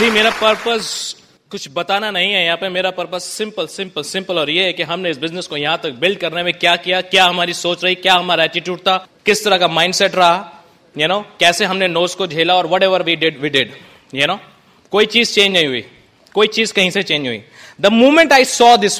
सी मेरा पर्पस कुछ बताना नहीं है यहाँ पे। मेरा पर्पस सिंपल सिंपल सिंपल और ये है कि हमने इस बिजनेस को यहाँ तक बिल्ड करने में क्या किया, क्या हमारी सोच रही, क्या हमारा एटीट्यूड था, किस तरह का माइंडसेट रहा, कैसे हमने नोज को झेला और वट एवर वी डिड कोई चीज चेंज नहीं हुई, कोई चीज कहीं से चेंज हुई। The moment I saw this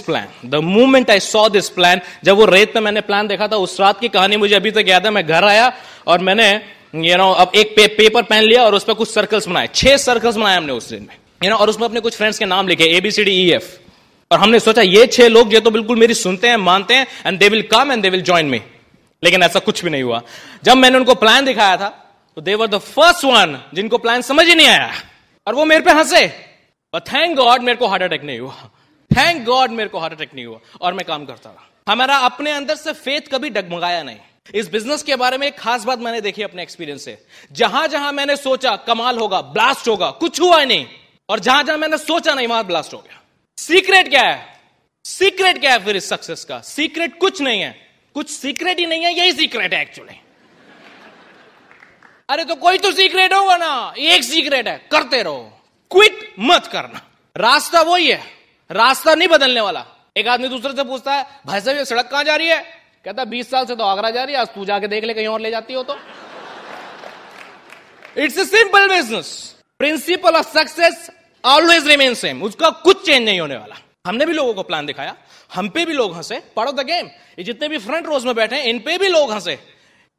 plan, जब वो रेत पे मैंने प्लान देखा था, उस रात की कहानी मुझे अभी तक याद है। मैं घर आया और मैंने अब एक पेपर पेन लिया और उस पर कुछ सर्कल्स बनाए, 6 सर्कल्स बनाए हमने उस दिन में, और उसमें अपने कुछ फ्रेंड्स के नाम लिखे ABCDEF। और हमने सोचा ये 6 लोग ये तो बिल्कुल मेरी सुनते हैं, मानते हैं, and they will come and they will join me. लेकिन ऐसा कुछ भी नहीं हुआ। जब मैंने उनको प्लान दिखाया था तो दे वर द फर्स्ट वन जिनको प्लान समझ ही नहीं आया, और वो मेरे पे हंसे। बट थैंक गॉड मेरे को हार्ट अटैक नहीं हुआ, थैंक गॉड मेरे को हार्ट अटैक नहीं हुआ, और मैं काम करता रहा। हमारा अपने अंदर से फेथ कभी डगमगाया नहीं। इस बिजनेस के बारे में एक खास बात मैंने देखी अपने एक्सपीरियंस से। जहां जहां मैंने सोचा कमाल होगा, ब्लास्ट होगा, कुछ हुआ ही नहीं, और जहां जहां मैंने सोचा नहीं वहां ब्लास्ट हो गया। सीक्रेट क्या है? सीक्रेट क्या है फिर इस सक्सेस का? सीक्रेट कुछ नहीं है, कुछ सीक्रेट ही नहीं है, यही सीक्रेट है एक्चुअली। अरे तो कोई तो सीक्रेट होगा ना, एक सीक्रेट है, करते रहो, क्विट मत करना। रास्ता वही है, रास्ता नहीं बदलने वाला। एक आदमी दूसरे से पूछता है, भाई साहब ये सड़क कहां जा रही है? कहता 20 साल से तो आगरा जा रही है, आज तू जाके देख ले कहीं और ले जाती हो तो। It's a simple business, principle of success always remain same, उसका कुछ चेंज नहीं होने वाला। हमने भी लोगों को प्लान दिखाया, हम पे भी लोग हंसे, पार्ट ऑफ द गेम। ये जितने भी फ्रंट रोज में बैठे हैं इन पे भी लोग हंसे,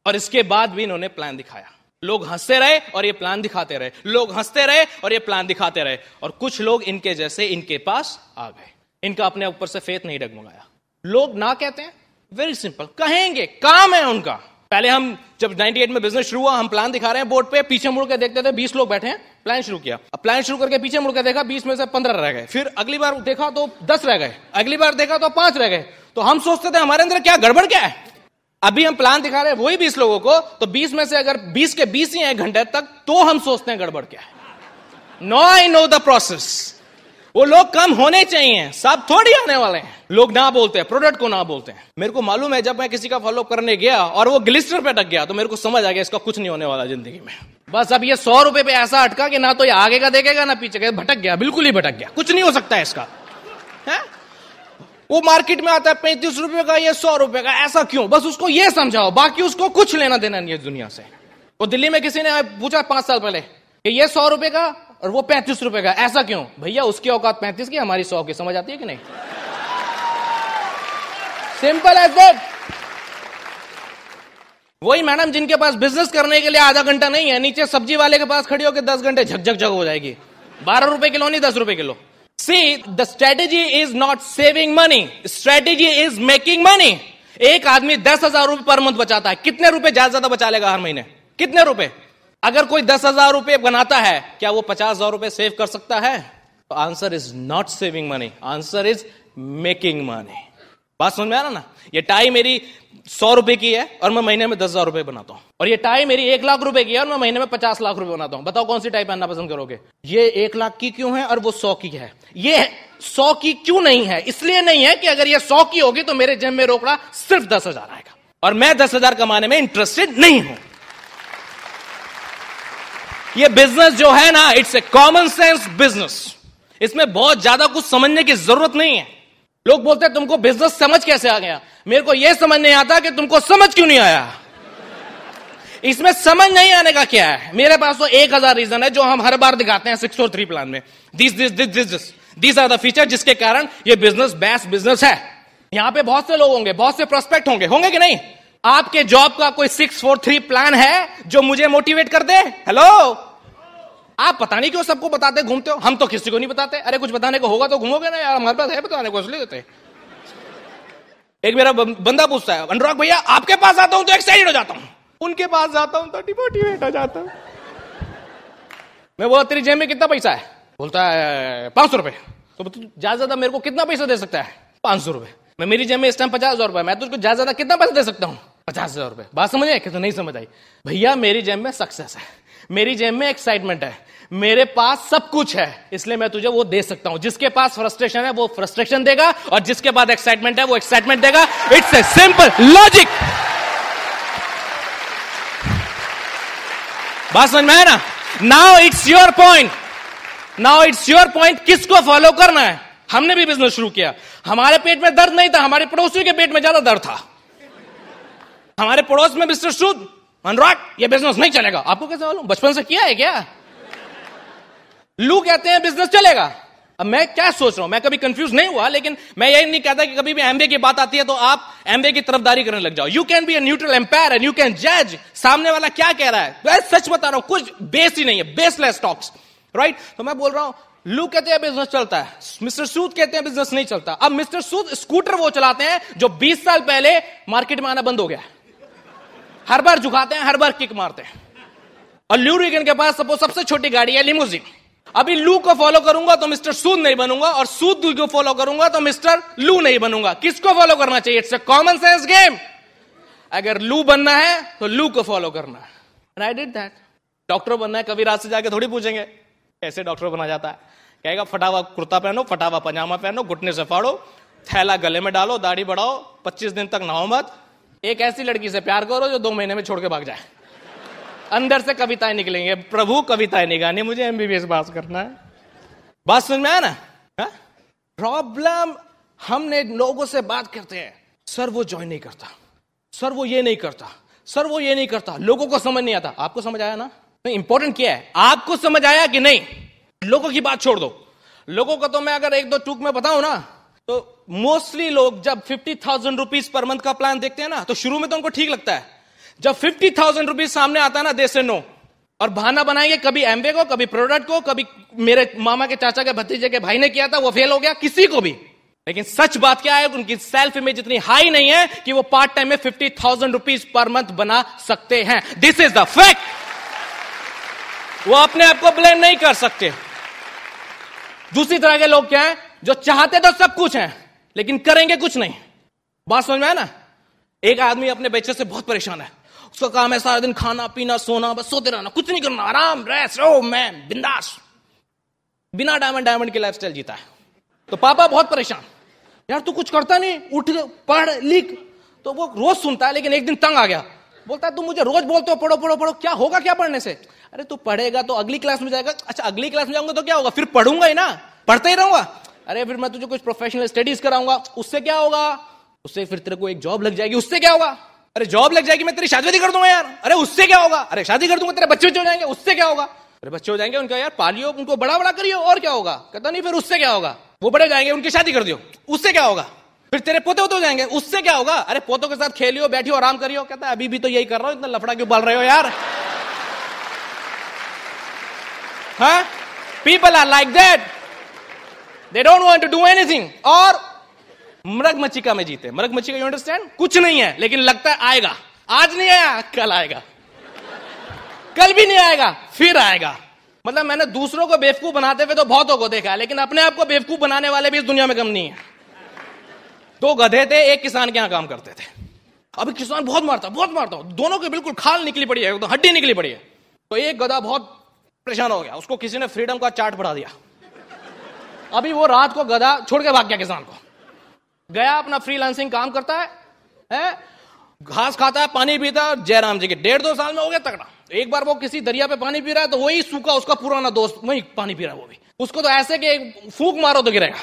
और इसके बाद भी इन्होंने प्लान दिखाया। लोग हंसते रहे और ये प्लान दिखाते रहे, लोग हंसते रहे और ये प्लान दिखाते रहे, और कुछ लोग इनके जैसे इनके पास आ गए। इनका अपने ऊपर से फेथ नहीं डगमगाया। लोग ना कहते हैं, वेरी सिंपल, कहेंगे, काम है उनका। पहले हम जब 98 में बिजनेस शुरू हुआ, हम प्लान दिखा रहे हैं बोर्ड पे, पीछे मुड़ के देखते थे 20 लोग बैठे हैं, प्लान शुरू किया। अब प्लान शुरू करके पीछे मुड़ के देखा, 20 में से 15 रह गए। फिर अगली बार देखा तो 10 रह गए, अगली बार देखा तो 5 रह गए। तो हम सोचते थे हमारे अंदर क्या गड़बड़ क्या है। अभी हम प्लान दिखा रहे हैं वही 20 लोगों को, तो 20 में से अगर 20 के 20 ही हैं 1 घंटे तक, तो हम सोचते हैं गड़बड़ क्या है। No, I know the process. वो लोग कम होने चाहिए, सब थोड़ी आने वाले हैं। लोग ना बोलते हैं, प्रोडक्ट को ना बोलते हैं। मेरे को मालूम है, जब मैं किसी का फॉलो करने गया और वो ग्लिस्टर पे अटक गया, तो मेरे को समझ आ गया इसका कुछ नहीं होने वाला जिंदगी में। बस अब ये 100 रुपए पे ऐसा अटका कि ना तो ये आगे का देखेगा ना पीछे का, भटक गया, बिल्कुल ही भटक गया, कुछ नहीं हो सकता है इसका। है? वो मार्केट में आता है 35 रुपए का, ये 100 रुपए का, ऐसा क्यों? बस उसको ये समझाओ, बाकी उसको कुछ लेना देना नहीं है दुनिया से। वो दिल्ली में किसी ने पूछा 5 साल पहले कि ये 100 रुपए का और वो 35 रुपए का, ऐसा क्यों? भैया उसकी औकात 35 की, हमारी 100 की, समझ आती है कि नहीं? Simple as that. वही मैडम जिनके पास बिजनेस करने के लिए आधा घंटा नहीं है, नीचे सब्जी वाले के पास खड़ी होकर 10 घंटे झकझक झक हो जाएगी। 12 रुपए किलो नहीं, 10 रुपए kilo. See, the strategy is not saving money. Strategy is making money. एक आदमी 10,000 रुपए पर मंथ बचाता है, कितने रुपए ज्यादा बचा लेगा हर महीने? कितने रुपए? अगर कोई 10,000 रुपए बनाता है, क्या वो 50,000 रुपए सेव कर सकता है? तो answer is not saving money, answer is making money. बात समझ में आ रहा ना? ये टाई मेरी 100 रुपए की है और मैं महीने में 10,000 रुपए बनाता हूं, और ये टाई मेरी 1 लाख रुपए की है और मैं महीने में 50 लाख रुपए बनाता हूं। बताओ कौन सी टाई पहनना पसंद करोगे? ये 1 लाख की क्यों है और वो 100 की है? ये 100 की क्यों नहीं है? इसलिए नहीं है कि अगर ये 100 की होगी तो मेरे जेब में रोकड़ा सिर्फ 10,000 आएगा, और मैं 10,000 कमाने में इंटरेस्टेड नहीं हूं। ये बिजनेस जो है ना, it's a common sense business. इसमें बहुत ज्यादा कुछ समझने की जरूरत नहीं है। लोग बोलते हैं तुमको बिजनेस समझ कैसे आ गया? मेरे को यह समझ नहीं आता कि तुमको समझ क्यों नहीं आया। इसमें समझ नहीं आने का क्या है? मेरे पास तो 1000 रीजन है जो हम हर बार दिखाते हैं 643 प्लान में। दिस आर द फीचर जिसके कारण ये बिजनेस बेस्ट बिजनेस है। यहां पे बहुत से लोग होंगे, बहुत से प्रोस्पेक्ट होंगे कि नहीं? आपके जॉब का कोई 643 प्लान है जो मुझे मोटिवेट कर दे? हेलो, आप पता नहीं क्यों सबको बताते घूमते हो, हम तो किसी को नहीं बताते। अरे कुछ बताने को होगा तो घूमोगे ना यार, हमारे पास है बताने को, इसलिए देते। एक मेरा बंदा पूछता है, अनुराग भैया आपके पास आता हूं तो एक्साइटेड हो जाता हूं, उनके पास जाता हूं तो डिमोटिवेट हो जाता हूं। मैं बोला तेरी जेब में कितना पैसा है? बोलता है 500 रुपए। तो ज्यादा मेरे को कितना पैसा दे सकता है? 500 रुपए। मैं मेरी जेब में इस टाइम 50,000 रुपए, मैं तो उसको ज्यादा कितना पैसा दे सकता हूं? 50,000 रुपए। बात समझ आई कि तो नहीं समझ आई? भैया मेरी जेब में सक्सेस है, मेरी जेब में एक्साइटमेंट है, मेरे पास सब कुछ है, इसलिए मैं तुझे वो दे सकता हूं। जिसके पास फ्रस्ट्रेशन है वो फ्रस्ट्रेशन देगा, और जिसके पास एक्साइटमेंट है वो एक्साइटमेंट देगा। It's a simple logic. बात समझ में आया ना? Now it's your point. Now it's your point, किसको फॉलो करना है। हमने भी बिजनेस शुरू किया, हमारे पेट में दर्द नहीं था, हमारे पड़ोसी के पेट में ज्यादा दर्द था। हमारे पड़ोस में मिस्टर सूद, अनुराग ये बिजनेस नहीं चलेगा। आपको कैसे मालूम, बचपन से किया है क्या? लू कहते हैं बिजनेस चलेगा। अब मैं क्या सोच रहा हूं, मैं कभी कंफ्यूज नहीं हुआ, लेकिन मैं यही नहीं कहता कि कभी भी एमबीए की बात आती है तो आप एमबीए की तरफदारी करने लग जाओ। You can be a neutral empire and you can जज सामने वाला क्या कह रहा है। मैं सच बता रहा हूं, कुछ बेस ही नहीं है, बेसलेस टॉक्स, राइट। तो मैं बोल रहा हूं लू कहते हैं बिजनेस चलता है, मिस्टर सूद कहते हैं बिजनेस नहीं चलता। अब मिस्टर सूद स्कूटर वो चलाते हैं जो 20 साल पहले मार्केट में आना बंद हो गया। हर बार झुकाते हैं, हर बार किक मारते हैं। और ल्यू रीगन के पास सपोज सबसे छोटी गाड़ी है लिमोजिन। अभी लू को फॉलो करूंगा तो मिस्टर सूद नहीं बनूंगा, और सूद को फॉलो करूंगा तो मिस्टर लू नहीं बनूंगा। किसको फॉलो करना चाहिए? It's a common sense game. अगर लू बनना है तो लू को फॉलो करना है, and I did that. Doctor बनना है, कभी रात से जाके थोड़ी पूछेंगे कैसे डॉक्टर बना जाता है। कहेगा फटा हुआ कुर्ता पहनो, फटा हुआ पजामा पहनो, घुटने से फाड़ो, थैला गले में डालो, दाढ़ी बढ़ाओ, 25 दिन तक नहाओ मत, एक ऐसी लड़की से प्यार करो जो 2 महीने में छोड़ के भाग जाए। अंदर से कविताएं निकलेंगे, प्रभु कविताएं नहीं गानी, मुझे एमबीबीएस पास करना है। बात समझ में आया ना? प्रॉब्लम, हमने लोगों से बात करते हैं, सर वो ज्वाइन नहीं करता, सर वो ये नहीं करता, सर वो ये नहीं करता। लोगों को समझ नहीं आता। आपको समझ आया ना? नहीं, इंपॉर्टेंट क्या है, आपको समझ आया कि नहीं। लोगों की बात छोड़ दो। लोगों को तो मैं अगर 1-2 टूक में बताऊं ना, तो मोस्टली लोग जब 50,000 रुपीज पर मंथ का प्लान देखते हैं ना, तो शुरू में तो उनको ठीक लगता है। जब 50,000 रुपीज सामने आता है ना, दे से नो, और बहाना बनाएंगे कभी एमबे को, कभी प्रोडक्ट को, कभी मेरे मामा के चाचा के भतीजे के भाई ने किया था वो फेल हो गया, किसी को भी। लेकिन सच बात क्या है, उनकी सेल्फ इमेज इतनी हाई नहीं है कि वो पार्ट टाइम में 50,000 रुपीज पर मंथ बना सकते हैं। This is the fact. वो अपने आप को ब्लेम नहीं कर सकते। दूसरी तरह के लोग क्या है, जो चाहते तो सब कुछ है लेकिन करेंगे कुछ नहीं। बात समझ में है ना? एक आदमी अपने बच्चे से बहुत परेशान है, उसका काम है सारा दिन खाना पीना सोना, बस सोते रहना, कुछ नहीं करना, आराम, रेस्ट, ओ मैन, बिंदास, बिना डायमंड की लाइफस्टाइल जीता है। तो पापा बहुत परेशान, यार तू कुछ करता नहीं, उठ पढ़ लिख। तो वो रोज सुनता है, लेकिन एक दिन तंग आ गया, बोलता है तू मुझे रोज बोलते हो पढ़ो पढ़ो पढ़ो, क्या होगा क्या पढ़ने से? अरे तू पढ़ेगा तो अगली क्लास में जाएगा। अच्छा अगली क्लास में जाऊंगा तो क्या होगा? फिर पढ़ूंगा ही ना, पढ़ते ही रहूंगा। अरे फिर मैं तुझे कुछ प्रोफेशनल स्टडीज कराऊंगा, उससे क्या होगा? उससे फिर तेरे को एक जॉब लग जाएगी, उससे क्या होगा? अरे जॉब लग जाएगी, मैं तेरी शादी कर दूंगा यार। अरे उससे क्या होगा? अरे शादी कर दूंगा, तेरे बच्चे हो जाएंगे, उससे क्या होगा? अरे बच्चे हो जाएंगे, उनका यार पालियो, उनको बड़ा बड़ा करियो, और क्या होगा? कहता नहीं फिर उससे क्या होगा? वो बड़े जाएंगे, उनकी शादी कर दियो, उससे क्या होगा? फिर तेरे पोते हो जाएंगे, उससे क्या होगा? अरे पोतों के साथ खेलियो, बैठियो, आराम करियो। कहता है अभी भी तो यही कर रहा हूं, इतना लफड़ा क्यों पाल रहे हो यार? हाँ, people are like that, they don't want to do anything. और मृग मचिका में जीते। मृग मचिका, यू अंडरस्टैंड? कुछ नहीं है लेकिन लगता है आएगा, आज नहीं आया कल आएगा, कल भी नहीं आएगा फिर आएगा। मतलब मैंने दूसरों को बेवकूफ बनाते हुए तो बहुतों को देखा है, लेकिन अपने आप को बेवकूफ बनाने वाले भी इस दुनिया में कम नहीं है। 2 गधे थे, एक किसान के यहां काम करते थे। अभी किसान बहुत मारता, दोनों की बिल्कुल खाल निकली पड़ी है, तो हड्डी निकली पड़ी है। तो एक गधा बहुत परेशान हो गया, उसको किसी ने फ्रीडम का चार्ट पढ़ा दिया। अभी वो रात को गधा छोड़ के भाग गया, किसान को गया, अपना फ्रीलांसिंग काम करता है, घास खाता है, पानी पीता है। जयराम जी के 1.5-2 साल में हो गया तगड़ा। एक बार वो किसी दरिया पे पानी पी रहा है, तो वही सूखा उसका पुराना दोस्त वही पानी पी रहा है, वो भी उसको तो ऐसे कि फूंक मारो तो गिरेगा।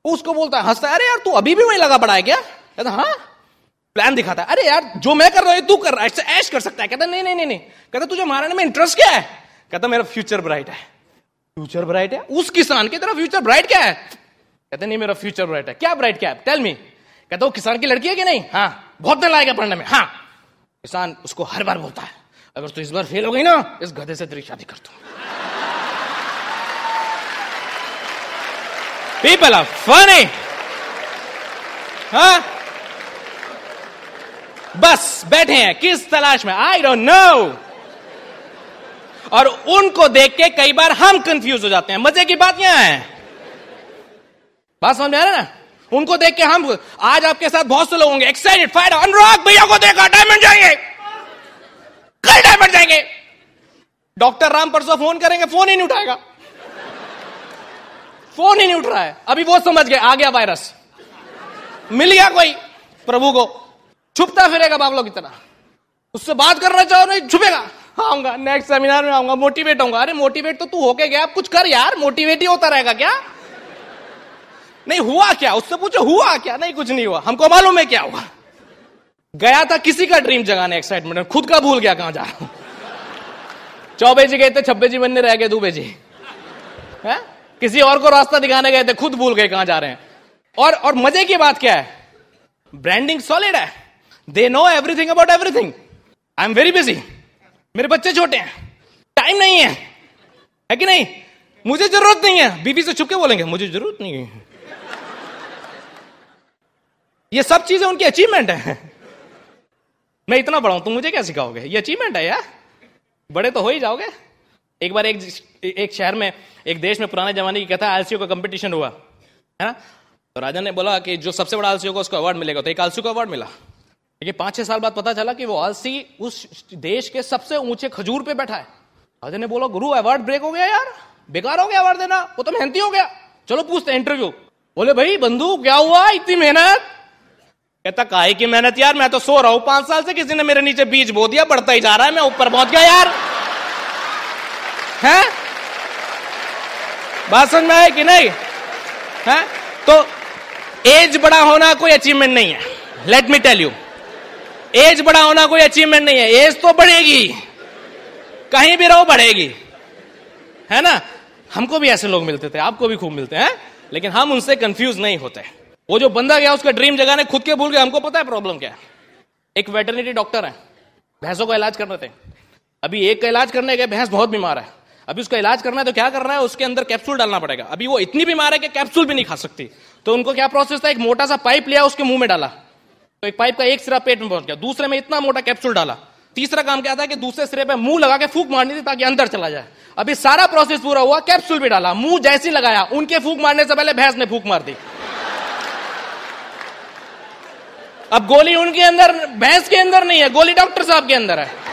उसको बोलता है, हंसता है, अरे यार तू अभी भी वही लगा पड़ा है क्या? कहता हाँ। प्लान दिखाता है, अरे यार जो मैं कर रहा हूं तू कर रहा है, ऐश कर सकता है। कहता नहीं। कहता तुझे मारने में इंटरेस्ट क्या है? कहता मेरा फ्यूचर ब्राइट है। फ्यूचर ब्राइट है? उस किसान की तरह फ्यूचर ब्राइट क्या है? कहते नहीं मेरा फ्यूचर ब्राइट है। क्या ब्राइट क्या है? Tell me. कहता वो किसान की लड़की है कि नहीं? हाँ। बहुत दिन लाएगा पढ़ने में? हाँ। किसान उसको हर बार बोलता है, अगर तू इस बार फेल हो गई ना, इस गधे से तेरी शादी कर दूं। People are funny. हाँ? बस बैठे हैं किस तलाश में? I don't know. और उनको देख के कई बार हम कंफ्यूज हो जाते हैं। मजे की बात यहां है, बात समझ में आ रहा है ना? उनको देख के हम, आज आपके साथ बहुत से लोग होंगे एक्साइटेड, फायर, अनुराग भैया को देखा, डायमंड जाएंगे, कल डायमंड जाएंगे। डॉक्टर राम परसों फोन करेंगे, फोन ही नहीं उठाएगा, फोन ही नहीं उठ रहा है। अभी वो समझ गए आ गया वायरस, मिल गया कोई प्रभु को, छुपता फिरेगा बाबलों की तरह। उससे बात करना चाहो नहीं, छुपेगा, आऊंगा, नेक्स्ट सेमिनार में आऊंगा, मोटिवेट होऊंगा। अरे मोटिवेट तो तू होके गया, अब कुछ कर यार, मोटिवेट ही होता रहेगा क्या? नहीं हुआ क्या, उससे पूछो हुआ क्या? नहीं कुछ नहीं हुआ, हमको मालूम है क्या हुआ। गया था किसी का ड्रीम जगाने, एक्साइटमेंट में, खुद का भूल गया कहां जा रहा हूं। चौबे जी गए थे, छब्बे जी बनने रह गए दूबे जी है? किसी और को रास्ता दिखाने गए थे, खुद भूल गए कहां जा रहे हैं। और मजे की बात क्या है, ब्रांडिंग सॉलिड है, they know everything about everything. I am very busy, मेरे बच्चे छोटे हैं, टाइम नहीं है कि नहीं? मुझे जरूरत नहीं है, बीवी से छुप के बोलेंगे मुझे जरूरत नहीं है। ये सब चीजें उनकी अचीवमेंट है। मैं इतना बड़ा हूं, तुम मुझे क्या सिखाओगे? ये अचीवमेंट है यार, बड़े तो हो ही जाओगे। एक बार एक शहर में, एक देश में, पुराने जमाने की कथा, आलसियों का कंपटीशन हुआ है ना। तो राजा ने बोला कि जो सबसे बड़ा आलसी होगा उसको अवार्ड मिलेगा। तो एक आलसी को अवार्ड मिला, लेकिन 5-6 साल बाद पता चला कि वो आलसी उस देश के सबसे ऊंचे खजूर पे बैठा है। राजा ने बोला गुरु अवार्ड ब्रेक हो गया यार, बेकार हो गया अवार्ड देना, वो तो मेहनती हो गया, चलो पूछते हैं इंटरव्यू। बोले भाई बंधु क्या हुआ, इतनी मेहनत? कहता काहे की मेहनत यार, मैं तो सो रहा हूं 5 साल से, किसी ने मेरे नीचे बीज बो दिया, बढ़ता ही जा रहा है, मैं ऊपर पहुंच गया यार। है बात समझ में आए कि नहीं? है तो एज बड़ा होना कोई अचीवमेंट नहीं है, let me tell you. Age बड़ा होना कोई अचीवमेंट नहीं है, एज तो बढ़ेगी, कहीं भी रहो बढ़ेगी, है ना। हमको भी ऐसे लोग मिलते थे, आपको भी खूब मिलते हैं, लेकिन हम उनसे कंफ्यूज नहीं होते। वो जो बंदा गया उसका ड्रीम जगाने, खुद के भूल गया। हमको पता है प्रॉब्लम क्या है। एक वेटरनरी डॉक्टर है, भैंसों का इलाज कर रहे थे। अभी एक का इलाज करने गए, भैंस बहुत बीमार है, अभी उसका इलाज करना है तो क्या करना है, उसके अंदर कैप्सूल डालना पड़ेगा। अभी वो इतनी बीमार है कि कैप्सूल भी नहीं खा सकती। तो उनको क्या प्रोसेस था, एक मोटा सा पाइप लिया, उसके मुंह में डाला, तो एक पाइप का एक सिरा पेट में पहुंच गया, दूसरे में इतना मोटा कैप्सूल डाला, तीसरा काम क्या था कि दूसरे सिरे पे मुंह लगा के फूंक मारनी थी ताकि अंदर चला जाए। अभी सारा प्रोसेस पूरा हुआ, कैप्सूल भी डाला, मुंह जैसी लगाया, उनके फूंक मारने से पहले भैंस ने फूंक मार दी। अब गोली उनके अंदर, भैंस के अंदर नहीं है, गोली डॉक्टर साहब के अंदर है।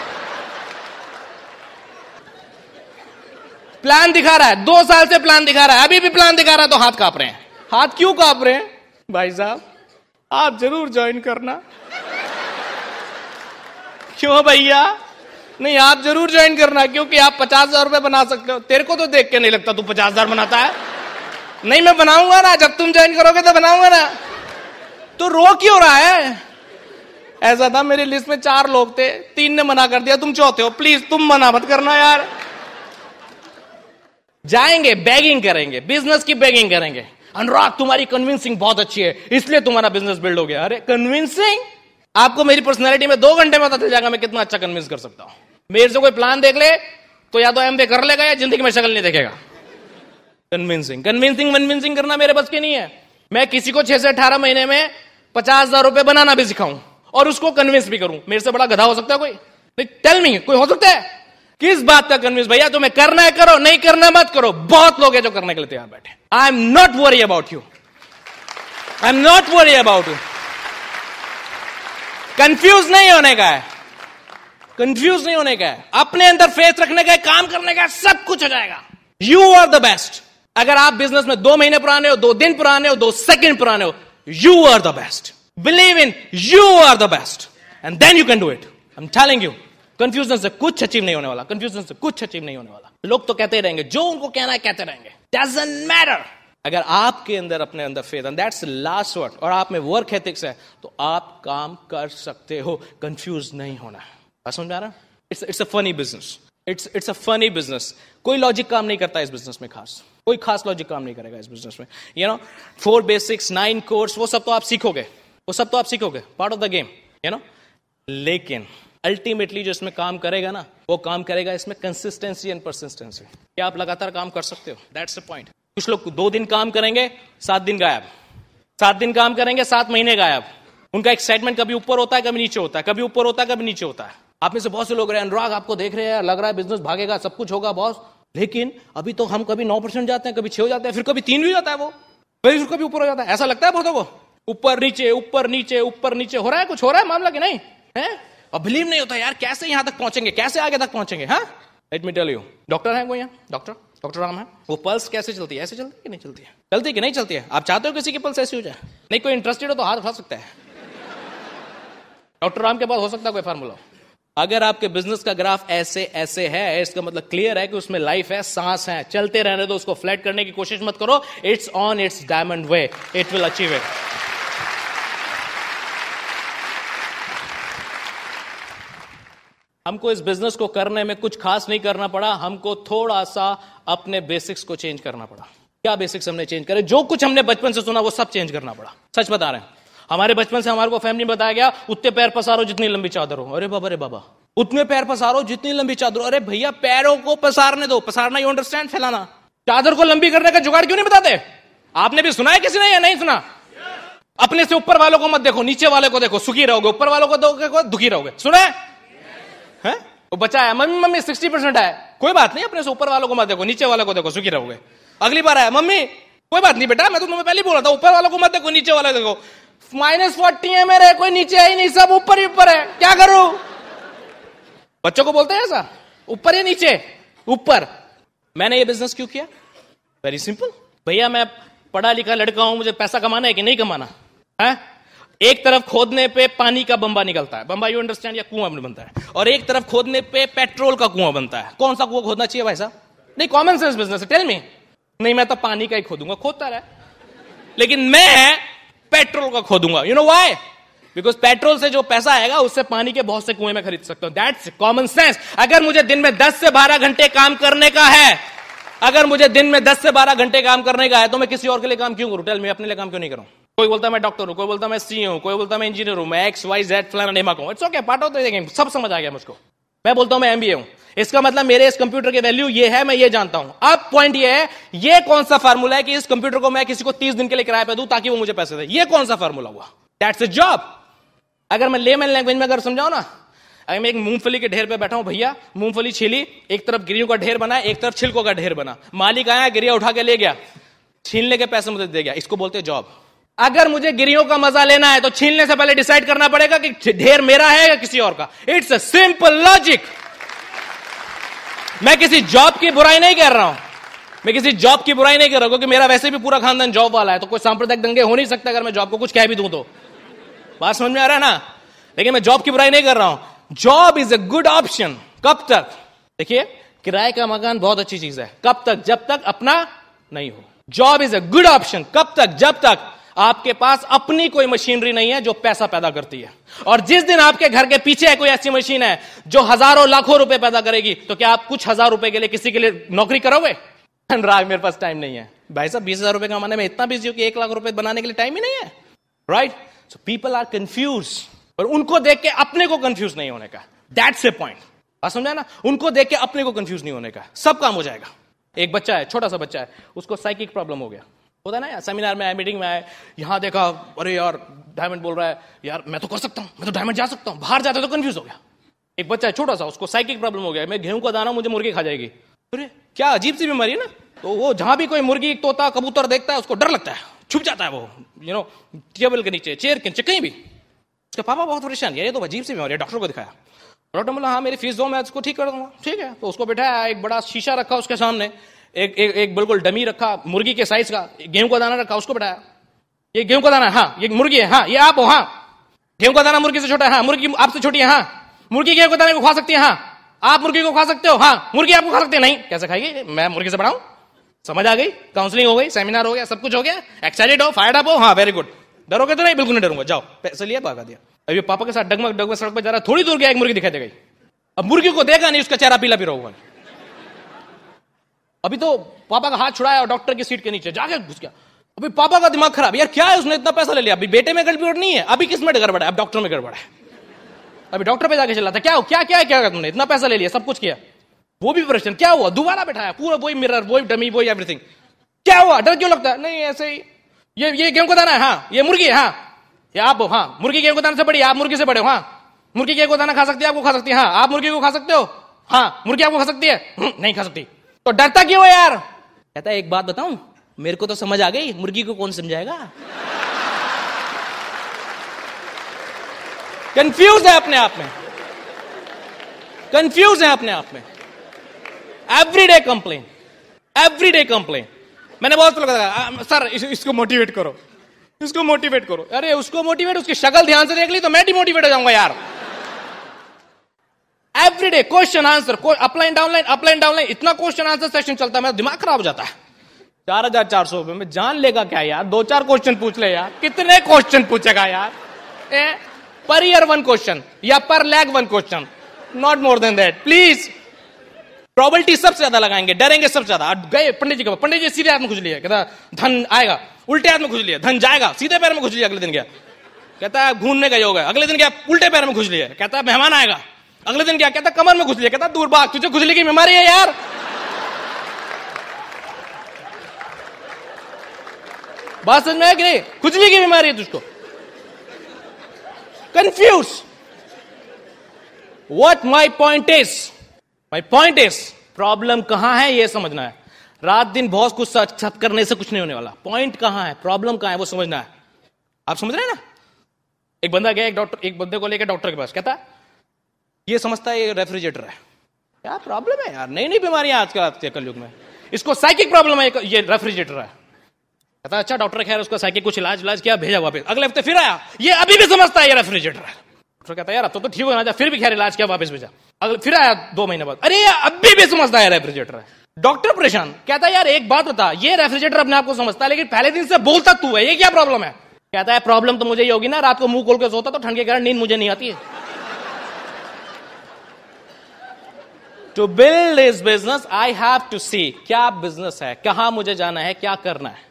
प्लान दिखा रहा है, 2 साल से प्लान दिखा रहा है, अभी भी प्लान दिखा रहा है तो हाथ कांप रहे हैं। हाथ क्यों कांप रहे हैं? भाई साहब आप जरूर ज्वाइन करना। क्यों भैया? नहीं आप जरूर ज्वाइन करना, क्योंकि आप 50,000 रुपए बना सकते हो। तेरे को तो देख के नहीं लगता तू 50,000 बनाता है। नहीं मैं बनाऊंगा ना, जब तुम ज्वाइन करोगे तो बनाऊंगा ना। तो रो क्यों रहा है? ऐसा था मेरी लिस्ट में 4 लोग थे, 3 ने मना कर दिया, तुम चौथे हो, प्लीज तुम मना मत करना यार। जाएंगे बेगिंग करेंगे, बिजनेस की बेगिंग करेंगे, अनुराग तुम्हारी कन्विंसिंग बहुत अच्छी है इसलिए तुम्हारा बिजनेस बिल्ड हो गया। अरे कन्विंसिंग? आपको मेरी पर्सनैलिटी में 2 घंटे में पता चल जाएगा मैं कितना अच्छा कन्विंस कर सकता हूं। मेरे से कोई प्लान देख ले तो या तो एमबीए कर लेगा या जिंदगी में शक्ल नहीं देखेगा। कन्विंसिंग करना मेरे बस की नहीं है। मैं किसी को 6 से 18 महीने में 50,000 रुपए बनाना भी सिखाऊं और उसको कन्विंस भी करूं। मेरे से बड़ा गधा हो सकता है कोई? नहीं टेल मी, कोई हो सकता है? किस बात का कन्विंस? भैया तुम्हें करना है करो, नहीं करना मत करो। बहुत लोग हैं जो करने के लिए तैयार बैठे। आई am not worry about you, I am not worry about you. Confuse नहीं होने का है, कंफ्यूज नहीं होने का है, अपने अंदर फेथ रखने का है, काम करने का है, सब कुछ हो जाएगा। You are the best. अगर आप बिजनेस में 2 महीने पुराने हो, 2 दिन पुराने हो, 2 सेकंड पुराने हो, you are the best. Believe in you are the best and then you can do it. I am telling you, confusion से कुछ अचीव नहीं होने वाला, कंफ्यूजन से कुछ अचीव नहीं होने वाला। लोग तो कहते रहेंगे, जो उनको कहना है कहते रहेंगे, डजंट मैटर। अगर आपके अंदर अपने अंदर faith, and that's the last word, और आप में वर्क एथिक्स है, तो आप काम कर सकते हो। कंफ्यूज नहीं होना है। समझ में आ रहा है? It's a funny business, it's a funny business. कोई लॉजिक काम नहीं करता इस बिजनेस में, खास कोई खास लॉजिक काम नहीं करेगा इस बिजनेस में। यू नो 4 बेसिक्स 9 कोर्स वो सब तो आप सीखोगे, वो सब तो आप सीखोगे, part of the game, you know. लेकिन अल्टीमेटली जो इसमें काम करेगा ना, वो काम करेगा इसमें कंसिस्टेंसी एंड परसिस्टेंसी। क्या आप लगातार काम कर सकते हो? That's the point. कुछ लोग 2 दिन काम करेंगे, 7 दिन गायब, 7 दिन काम करेंगे, 7 महीने गायब। उनका एक्साइटमेंट कभी ऊपर होता है, कभी नीचे होता है, कभी ऊपर होता है, कभी नीचे होता है। आप में से बहुत से लोग रहे, अनुराग आपको देख रहे हैं, लग रहा है बिजनेस भागेगा, सब कुछ होगा बॉस, लेकिन अभी तो हम कभी 9% जाते हैं, कभी 6 हो जाते हैं, फिर कभी 3 भी जाता है, वो फिर कभी ऊपर हो जाता है। ऐसा लगता है बहुतों को, ऊपर नीचे ऊपर नीचे ऊपर नीचे हो रहा है, कुछ हो रहा है मामला कि नहीं है? और बिलीव नहीं होता यार, कैसे यहां तक पहुंचेंगे, कैसे आगे तक पहुंचेंगे? हाँ let me tell you, doctor है कोई यहाँ, डॉक्टर राम है, वो पल्स कैसे चलती है? ऐसे चलती है कि नहीं चलती है? चलती है कि नहीं चलती है? आप चाहते हो किसी की पल्स ऐसी हो जाए? नहीं, कोई इंटरेस्टेड हो तो हाथ उठा सकता है। डॉक्टर राम के पास हो सकता है कोई फार्मूला? अगर आपके बिजनेस का ग्राफ ऐसे ऐसे है, इसका मतलब क्लियर है कि उसमें लाइफ है, सांस है, चलते रहने दो, उसको फ्लैट करने की कोशिश मत करो. It's on it's diamond way, it will achieve it. हमको इस बिजनेस को करने में कुछ खास नहीं करना पड़ा, हमको थोड़ा सा अपने बेसिक्स को चेंज करना पड़ा. क्या बेसिक्स हमने चेंज करे? जो कुछ हमने बचपन से सुना वो सब चेंज करना पड़ा. सच बता रहे हैं. हमारे बचपन से हमारे को फैमिली बताया गया, उतने पैर पसारो जितनी लंबी चादर हो. अरे बाबा, रे बाबा, उतने पैर पसारो जितनी लंबी चादर हो. अरे भैया, पैरों को पसारने दो. पसारना, यू अंडरस्टैंड, फैलाना. चादर को लंबी करने का जुगाड़ क्यों नहीं बताते? आपने भी सुना है किसी ने या नहीं सुना? अपने से ऊपर वालों को मत देखो, नीचे वाले को देखो, सुखी रहोगे. ऊपर वालों को देखो, दुखी रहोगे. सुना है? वो बचा है, मम्मी मम्मी 60% है. कोई बात नहीं, अपने से ऊपर वालों को मत देखो, नीचे वाले को देखो, सुखी रहोगे. अगली बार आया, मम्मी कोई बात नहीं बेटा, मैं तो तुम्हें पहले बोला था, ऊपर वालों को मत देखो, नीचे वाले देखो. -40 है मेरे, कोई नीचे है ही नहीं, सब ऊपर ही ऊपर है, क्या करूं? बच्चों को बोलते हैं ऐसा, ऊपर या नीचे? ऊपर. मैंने ये बिजनेस क्यों किया? Very simple. भैया, मैं पढ़ा लिखा लड़का हूं, मुझे पैसा कमाना है कि नहीं कमाना है? एक तरफ खोदने पे पानी का बंबा निकलता है, बंबा, यू अंडरस्टैंड, या कुआं बनता है. और एक तरफ खोदने पे पेट्रोल का कुआं बनता है. कौन सा कुआं खोदना चाहिए भाई साहब? नहीं, कॉमन सेंस बिजनेस है. Tell me. नहीं, मैं तो पानी का ही खोदूंगा. खोदता रहा, लेकिन मैं पेट्रोल का खोदूंगा. You know why? Because petrol से जो पैसा आएगा उससे पानी के बहुत से कुएं में खरीद सकता हूं. That's common sense. अगर मुझे दिन में 10 से 12 घंटे काम करने का है, अगर मुझे दिन में 10 से 12 घंटे काम करने का है, तो मैं किसी और के लिए काम क्यों करूं? Tell me. अपने लिए काम क्यों नहीं करूं? कोई बोलता मैं डॉक्टर हूं, कोई बोलता मैं सीए हूं, कोई बोलता मैं इंजीनियर हूं, मैं XYZ फलाना नेमा हूं. It's okay, part of the game. सब समझ आ गया मुझको. मैं बोलता हूं मैं MBA हूं, इसका मतलब मेरे इस कंप्यूटर की वैल्यू ये है, मैं ये जानता हूं. अब पॉइंट ये है, ये कौन सा फार्मूला है कि इस कंप्यूटर को मैं किसी को 30 दिन के लिए किराए पे दूं ताकि वो मुझे पैसे दे? ये कौन सा फार्मूला हुआ? That's a job. अगर मैं लेमन लैंग्वेज में अगर समझाऊं ना, अगर मैं एक मूंगफली के ढेर पे बैठा हूं, भैया मूंगफली छिली, एक तरफ गिरियों का ढेर बना, एक तरफ छिलकों का ढेर बना. मालिक आया, गिरिया उठा के ले गया, छीलने के पैसे मुझे दे गया. इसको बोलते हैं जॉब. अगर मुझे गिरियों का मजा लेना है तो छीलने से पहले डिसाइड करना पड़ेगा कि ढेर मेरा है या किसी और का. It's a simple logic. मैं किसी जॉब की बुराई नहीं कर रहा हूं, मैं किसी जॉब की बुराई नहीं कर रहा हूं, क्योंकि मेरा वैसे भी पूरा खानदान जॉब वाला है, तो कोई सांप्रदायिक दंगे हो नहीं सकते अगर मैं जॉब को कुछ कह भी दूं तो. बात समझ में आ रहा है ना? लेकिन मैं जॉब की बुराई नहीं कर रहा हूं. Job is a good option. कब तक? देखिए, किराए का मकान बहुत अच्छी चीज है. कब तक? जब तक अपना नहीं हो. Job is a good option. कब तक? जब तक आपके पास अपनी कोई मशीनरी नहीं है जो पैसा पैदा करती है. और जिस दिन आपके घर के पीछे कोई ऐसी मशीन है जो हजारों लाखों रुपए पैदा करेगी, तो क्या आप कुछ हजार रुपए के लिए किसी के लिए नौकरी करोगे? राग, मेरे पास टाइम नहीं है. भाई साहब, 20,000 रुपए कमाने में इतना बिजी हो कि 1 लाख रुपए बनाने के लिए टाइम ही नहीं है. Right? So people are confuse. और उनको देख के अपने को कंफ्यूज नहीं होने का. That's a point. बात समझा ना? उनको देख के अपने को कंफ्यूज नहीं होने का. सब काम हो जाएगा. एक बच्चा है, छोटा सा बच्चा है, उसको साइकिक प्रॉब्लम हो गया. होता ना यार, सेमिनार में आए, मीटिंग में आए, यहां देखा, अरे यार डायमंड बोल रहा है, यार मैं तो कर सकता हूं, मैं तो डायमंड जा सकता हूं. बाहर जाते तो कंफ्यूज हो गया. एक बच्चा है छोटा सा, उसको साइकिक प्रॉब्लम हो गया. मैं गेहूं का दाना, मुझे मुर्गी खा जाएगी. अरे क्या अजीब सी बीमारी है ना. तो वो जहां भी कोई मुर्गी, तोता, कबूतर देखता है, उसको डर लगता है, छुप जाता है वो, टेबल के नीचे, चेयर के नीचे, कहीं भी. उसके पापा बहुत परेशान, ये तो अजीब सी बीमारी है. डॉक्टर को दिखाया. डॉक्टर बोला हाँ मेरी फीस दो, मैं उसको ठीक कर दूंगा. ठीक है. तो उसको बिठाया, एक बड़ा शीशा रखा उसके सामने, एक बिल्कुल डमी रखा मुर्गी के साइज का, गेहूं का दाना रखा, उसको बिठाया. ये गेहूं का दाना, हाँ ये मुर्गी है, हाँ ये आप हो, हाँ गेहूं का दाना मुर्गी से छोटा है, हाँ मुर्गी आपसे छोटी है, हाँ मुर्गी गेहूं के दाने को खा सकती है, हाँ आप मुर्गी को खा सकते हो, हाँ मुर्गी आपको खा सकती है. नहीं, कैसे खाएगी? मैं मुर्गी से बढ़ाऊं? समझ आ गई? काउंसलिंग हो गई, सेमिनार हो गया, सब कुछ हो गया. एक्साइटेड हो, फायर्ड अप हो, हाँ वेरी गुड. डरोगे तो नहीं? बिल्कुल नहीं डरूंगा. जाओ, पैसे लिया, भगा दिया. अभी पापा के साथ डगमग डगमग सड़क पर जा रहा, थोड़ी दूर गया, एक मुर्गी दिखाई दे गई. अब मुर्गी को देखा नहीं, उसका चेहरा पीला पीला हुआ. अभी तो पापा का हाथ छुड़ाया और डॉक्टर की सीट के नीचे जाके घुस गया. अभी पापा का दिमाग खराब, यार क्या है, उसने इतना पैसा ले लिया, अभी बेटे में गड़बड़ नहीं है, अभी किस में गड़बड़ है? अब डॉक्टर में गड़बड़ है. अभी डॉक्टर पे जाके चला था, क्या क्या क्या क्या तुमने इतना पैसा ले लिया, सब कुछ किया, वो भी परेशान. क्या हुआ? दोबारा बैठाया, पूरा वही मिरर, वही डमी, वही एवरीथिंग. क्या हुआ? डर क्यों लगता है? नहीं ऐसे ही, ये गेहूं का दाना है, हाँ ये मुर्गी है, हाँ ये आप हो, हाँ मुर्गी गेहूं का दाना से बड़ी, आप मुर्गी से बड़े हो, हाँ मुर्गी गेहूं का दाना खा सकती है, आपको खा सकती है, हाँ आप मुर्गी को खा सकते हो, हाँ मुर्गी आपको खा सकती है, नहीं खा सकती. तो डरता क्यों है यार? कहता है एक बात बताऊं, मेरे को तो समझ आ गई, मुर्गी को कौन समझाएगा? कंफ्यूज है अपने आप में, कंफ्यूज है अपने आप में. Everyday complain, everyday complain. मैंने बहुत लगा, सर इसको मोटिवेट करो, इसको मोटिवेट करो. अरे उसको मोटिवेट, उसकी शक्ल ध्यान से देख ली तो मैं डिमोटिवेट हो जाऊंगा यार. Everyday question answer, upline downline upline downline, इतना क्वेश्चन आंसर सेशन चलता है, मेरा दिमाग खराब हो जाता है। 4,400 रुपए में जान लेगा क्या यार? 2-4 क्वेश्चन पूछ ले यार, कितने क्वेश्चन पूछेगा यार? पर ईयर 1 क्वेश्चन या पर lag 1 question, not more than that please. Probability सबसे ज्यादा लगाएंगे, डरेंगे सबसे ज्यादा। गए पंडित जी के पास, पंडित जी सीधे हाथ में खुजली है, कहता धन आएगा, उल्टे हाथ में खुजली है, धन जाएगा, सीधे पैर में खुजली है। अगले दिन गया, कहता है घूमने गए हो गए। अगले दिन गया, उल्टे पैर में खुजली है, कहता है मेहमान आएगा। अगले दिन क्या, कहता कमर में खुजली है, कहता दूर भाग, तुझे खुजली की बीमारी है यार। बात समझ में आया कि नहीं? खुजली की बीमारी है तुझको। Confuse. What my point is, my point is, problem कहां है ये समझना है। रात दिन बहुत कुछ सर्च करने से कुछ नहीं होने वाला। पॉइंट कहां है, प्रॉब्लम कहां है, वो समझना है। आप समझ रहे हैं ना? एक बंदा गया एक बंदे को लेकर डॉक्टर के पास, कहता ये समझता है ये रेफ्रिजरेटर है। क्या प्रॉब्लम है यार? नई नई बीमारियां आजकल के कलयुग में। इसको साइकिक प्रॉब्लम है, ये रेफ्रिजरेटर है। कहता अच्छा डॉक्टर खैर उसका साइकिक कुछ इलाज किया, भेजा वापस। अगले हफ्ते फिर आया, ये अभी भी समझता है ये रेफ्रिजरेटर है। डॉक्टर कहता है यार अब तो ठीक हो ना, फिर भी खैर इलाज किया, वापस भेजा। अगले फिर आया 2 महीने बाद, अरे यार अभी भी समझता है रेफ्रिजरेटर है। डॉक्टर परेशान, कहता है यार एक बात बता, ये रेफ्रिजरेटर अपने आप को समझता है लेकिन पहले दिन से बोलता तू है, ये क्या प्रॉब्लम है? कहता है प्रॉब्लम तो मुझे ये होगी ना, रात को मुंह खोल के सोता तो ठंड के कारण नींद मुझे नहीं आती है। To build this business I have to see क्या बिजनेस है, कहां मुझे जाना है, क्या करना है।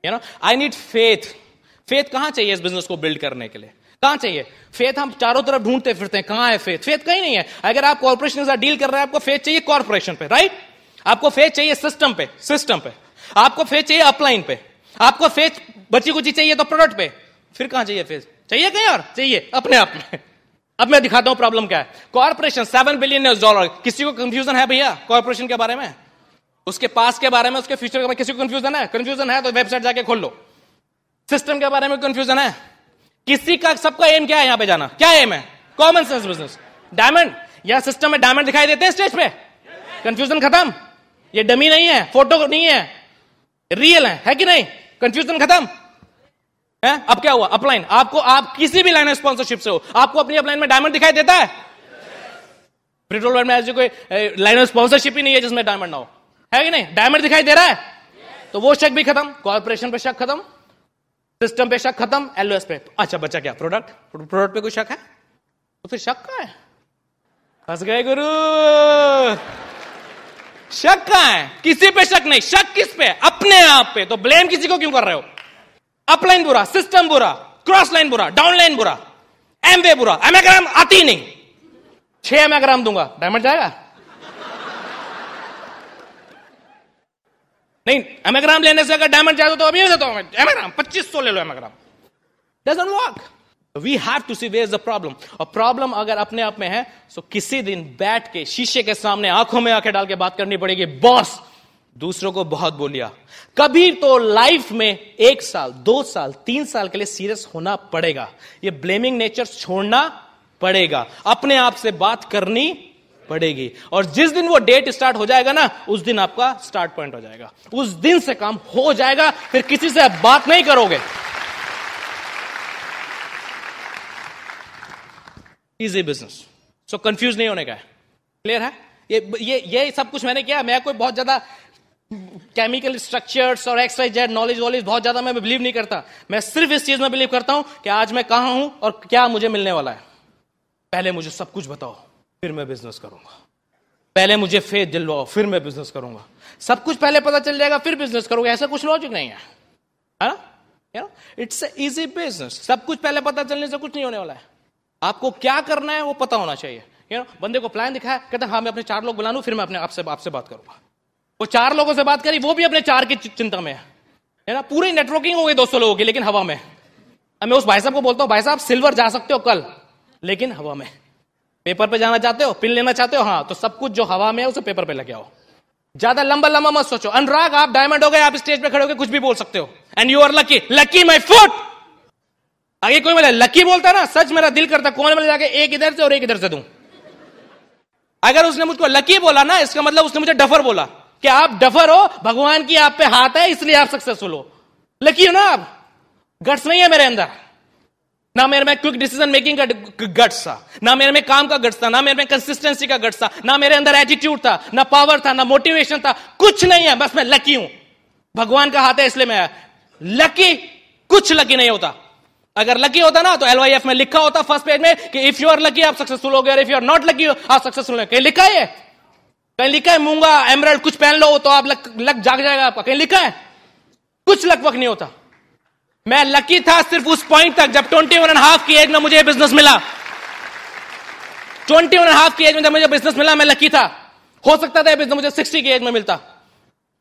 You know I need faith. Faith कहां चाहिए इस बिजनेस को बिल्ड करने के लिए? कहां चाहिए फेथ? हम चारों तरफ ढूंढते फिरते हैं, कहां है फेथ? फेथ कहीं नहीं है। अगर आप कॉर्पोरेशन के साथ डील कर रहे हैं, आपको फेथ चाहिए कॉर्पोरेशन पे, राइट? आपको फेथ चाहिए सिस्टम पे, आपको फेथ चाहिए अपलाइन पे, आपको फेथ बची कुची चाहिए तो प्रोडक्ट पे। फिर कहां चाहिए फेथ? चाहिए कहीं और? चाहिए अपने आप में। अब मैं दिखाता हूं प्रॉब्लम क्या है। Corporation $7 billion. किसी को कंफ्यूजन है भैया कॉर्पोरेशन के बारे में? उसके पास के बारे में, उसके फ्यूचर के बारे में किसी को कंफ्यूजन है? कंफ्यूजन है तो वेबसाइट जाके खोल लो। सिस्टम के बारे में कंफ्यूजन है किसी का? सबका एम क्या है यहां पे जाना? क्या एम है? Common sense business. डायमंड या सिस्टम में डायमंड दिखाई देते हैं स्टेज पे? कंफ्यूजन खत्म। ये डमी नहीं है, फोटो नहीं है, रियल है कि नहीं? कंफ्यूजन खत्म है। अब क्या हुआ? अपलाइन। आपको, आप किसी भी लाइन ऑफ स्पॉन्सरशिप से हो, आपको अपनी अपलाइन में डायमंड दिखाई देता है? पेट्रोल में ऐसी कोई लाइन ऑफ स्पॉन्सरशिप ही नहीं है जिसमें डायमंड ना हो, है कि नहीं? डायमंड दिखाई दे रहा है तो वो शक भी खत्म। कॉर्पोरेशन पे शक खत्म, सिस्टम पे शक खत्म, एलओएस पे। अच्छा बचा क्या? प्रोडक्ट पे कोई शक है तो फिर शक कहां है? फंस गए गुरु। शक कहां है? किसी पे शक नहीं। शक किस पे? अपने आप पे। तो ब्लेम किसी को क्यों कर रहे हो? अपलाइन बुरा, सिस्टम बुरा, क्रॉस लाइन बुरा, डाउन लाइन बुरा, एमवे बुरा, एमेग्राम आती नहीं। 6 एमेग्राम दूंगा, डायमंड जाएगा? नहीं, एमेग्राम लेने से अगर डायमंड जाए तो अभी देता हूं मैं एमेग्राम, 2500 ले लो एमेग्राम। Doesn't work. We have to see where is the problem. और प्रॉब्लम अगर अपने आप में है तो किसी दिन बैठ के शीशे के सामने आंखों में आंखें डाल के बात करनी पड़ेगी। बॉस दूसरों को बहुत बोलिया, कभी तो लाइफ में 1 साल 2 साल 3 साल के लिए सीरियस होना पड़ेगा। ये ब्लेमिंग नेचर छोड़ना पड़ेगा, अपने आप से बात करनी पड़ेगी। और जिस दिन वो डेट स्टार्ट हो जाएगा ना, उस दिन आपका स्टार्ट पॉइंट हो जाएगा। उस दिन से काम हो जाएगा, फिर किसी से आप बात नहीं करोगे। Easy business. सो कंफ्यूज नहीं होने का है। क्लियर है? ये सब कुछ मैंने किया। मैं कोई बहुत ज्यादा केमिकल स्ट्रक्चर्स और XYZ नॉलेज बहुत ज्यादा मैं बिलीव नहीं करता। मैं सिर्फ इस चीज में बिलीव करता हूं कि आज मैं कहां हूं और क्या मुझे मिलने वाला है। पहले मुझे सब कुछ बताओ, फिर मैं बिजनेस करूंगा। पहले मुझे फेथ दिलवाओ, फिर मैं बिजनेस करूंगा। सब कुछ पहले पता चल जाएगा फिर बिजनेस करूंगा, ऐसा कुछ लॉजिक नहीं है। It's easy business. सब कुछ पहले पता चलने से कुछ नहीं होने वाला है। आपको क्या करना है वो पता होना चाहिए। बंदे को प्लान दिखाया, कहता हाँ मैं अपने 4 लोग बुला लूं, फिर मैं अपने आपसे बात करूंगा। वो 4 लोगों से बात करी, वो भी अपने 4 की चिंता में है ना। पूरी नेटवर्किंग हो गई 200 लोगों की, लेकिन हवा में। अब मैं उस भाई साहब को बोलता हूं, भाई साहब सिल्वर जा सकते हो कल, लेकिन हवा में। पेपर पे जाना चाहते हो, पिन लेना चाहते हो, हाँ तो सब कुछ जो हवा में है उसे पेपर पे लगे आओ। ज्यादा लंबा मत सोचो। अनुराग आप डायमंड हो गए, आप स्टेज पे खड़े होकर कुछ भी बोल सकते हो, and you are lucky my foot. आगे कोई मिले लकी बोलता ना, सच मेरा दिल करता कौन मिले जाके एक इधर से और एक इधर से दूं। अगर उसने मुझको लकी बोला ना, इसका मतलब उसने मुझे डफर बोला कि आप डफर हो, भगवान की आप पे हाथ है इसलिए आप सक्सेसफुल हो। लकी हो ना आप, गट्स नहीं है मेरे अंदर। ना मेरे में क्विक डिसीजन मेकिंग का गट्स था, ना मेरे में काम का गट्स था, ना मेरे में कंसिस्टेंसी का गट्स था, ना मेरे अंदर एटीट्यूड था, ना पावर था, ना मोटिवेशन था, कुछ नहीं है। बस मैं लकी हूं, भगवान का हाथ है इसलिए मैं लकी। कुछ लकी नहीं होता। अगर लकी होता ना तो LYF में लिखा होता फर्स्ट पेज में कि इफ यू आर लकी आप सक्सेसफुल हो गए, if you are not lucky आप सक्सेसफुल हो। कहीं लिखा है? कहीं लिखा है मूंगा एमरल्ड कुछ पहन लो तो आप लक जाग जाएगा आपका? कहीं लिखा है? कुछ लक वक नहीं होता। मैं लकी था सिर्फ उस पॉइंट तक जब 21.5 की एज में मुझे बिजनेस मिला। 21.5 की एज में जब मुझे बिजनेस मिला मैं लकी था। हो सकता था बिजनेस मुझे 60 की एज में मिलता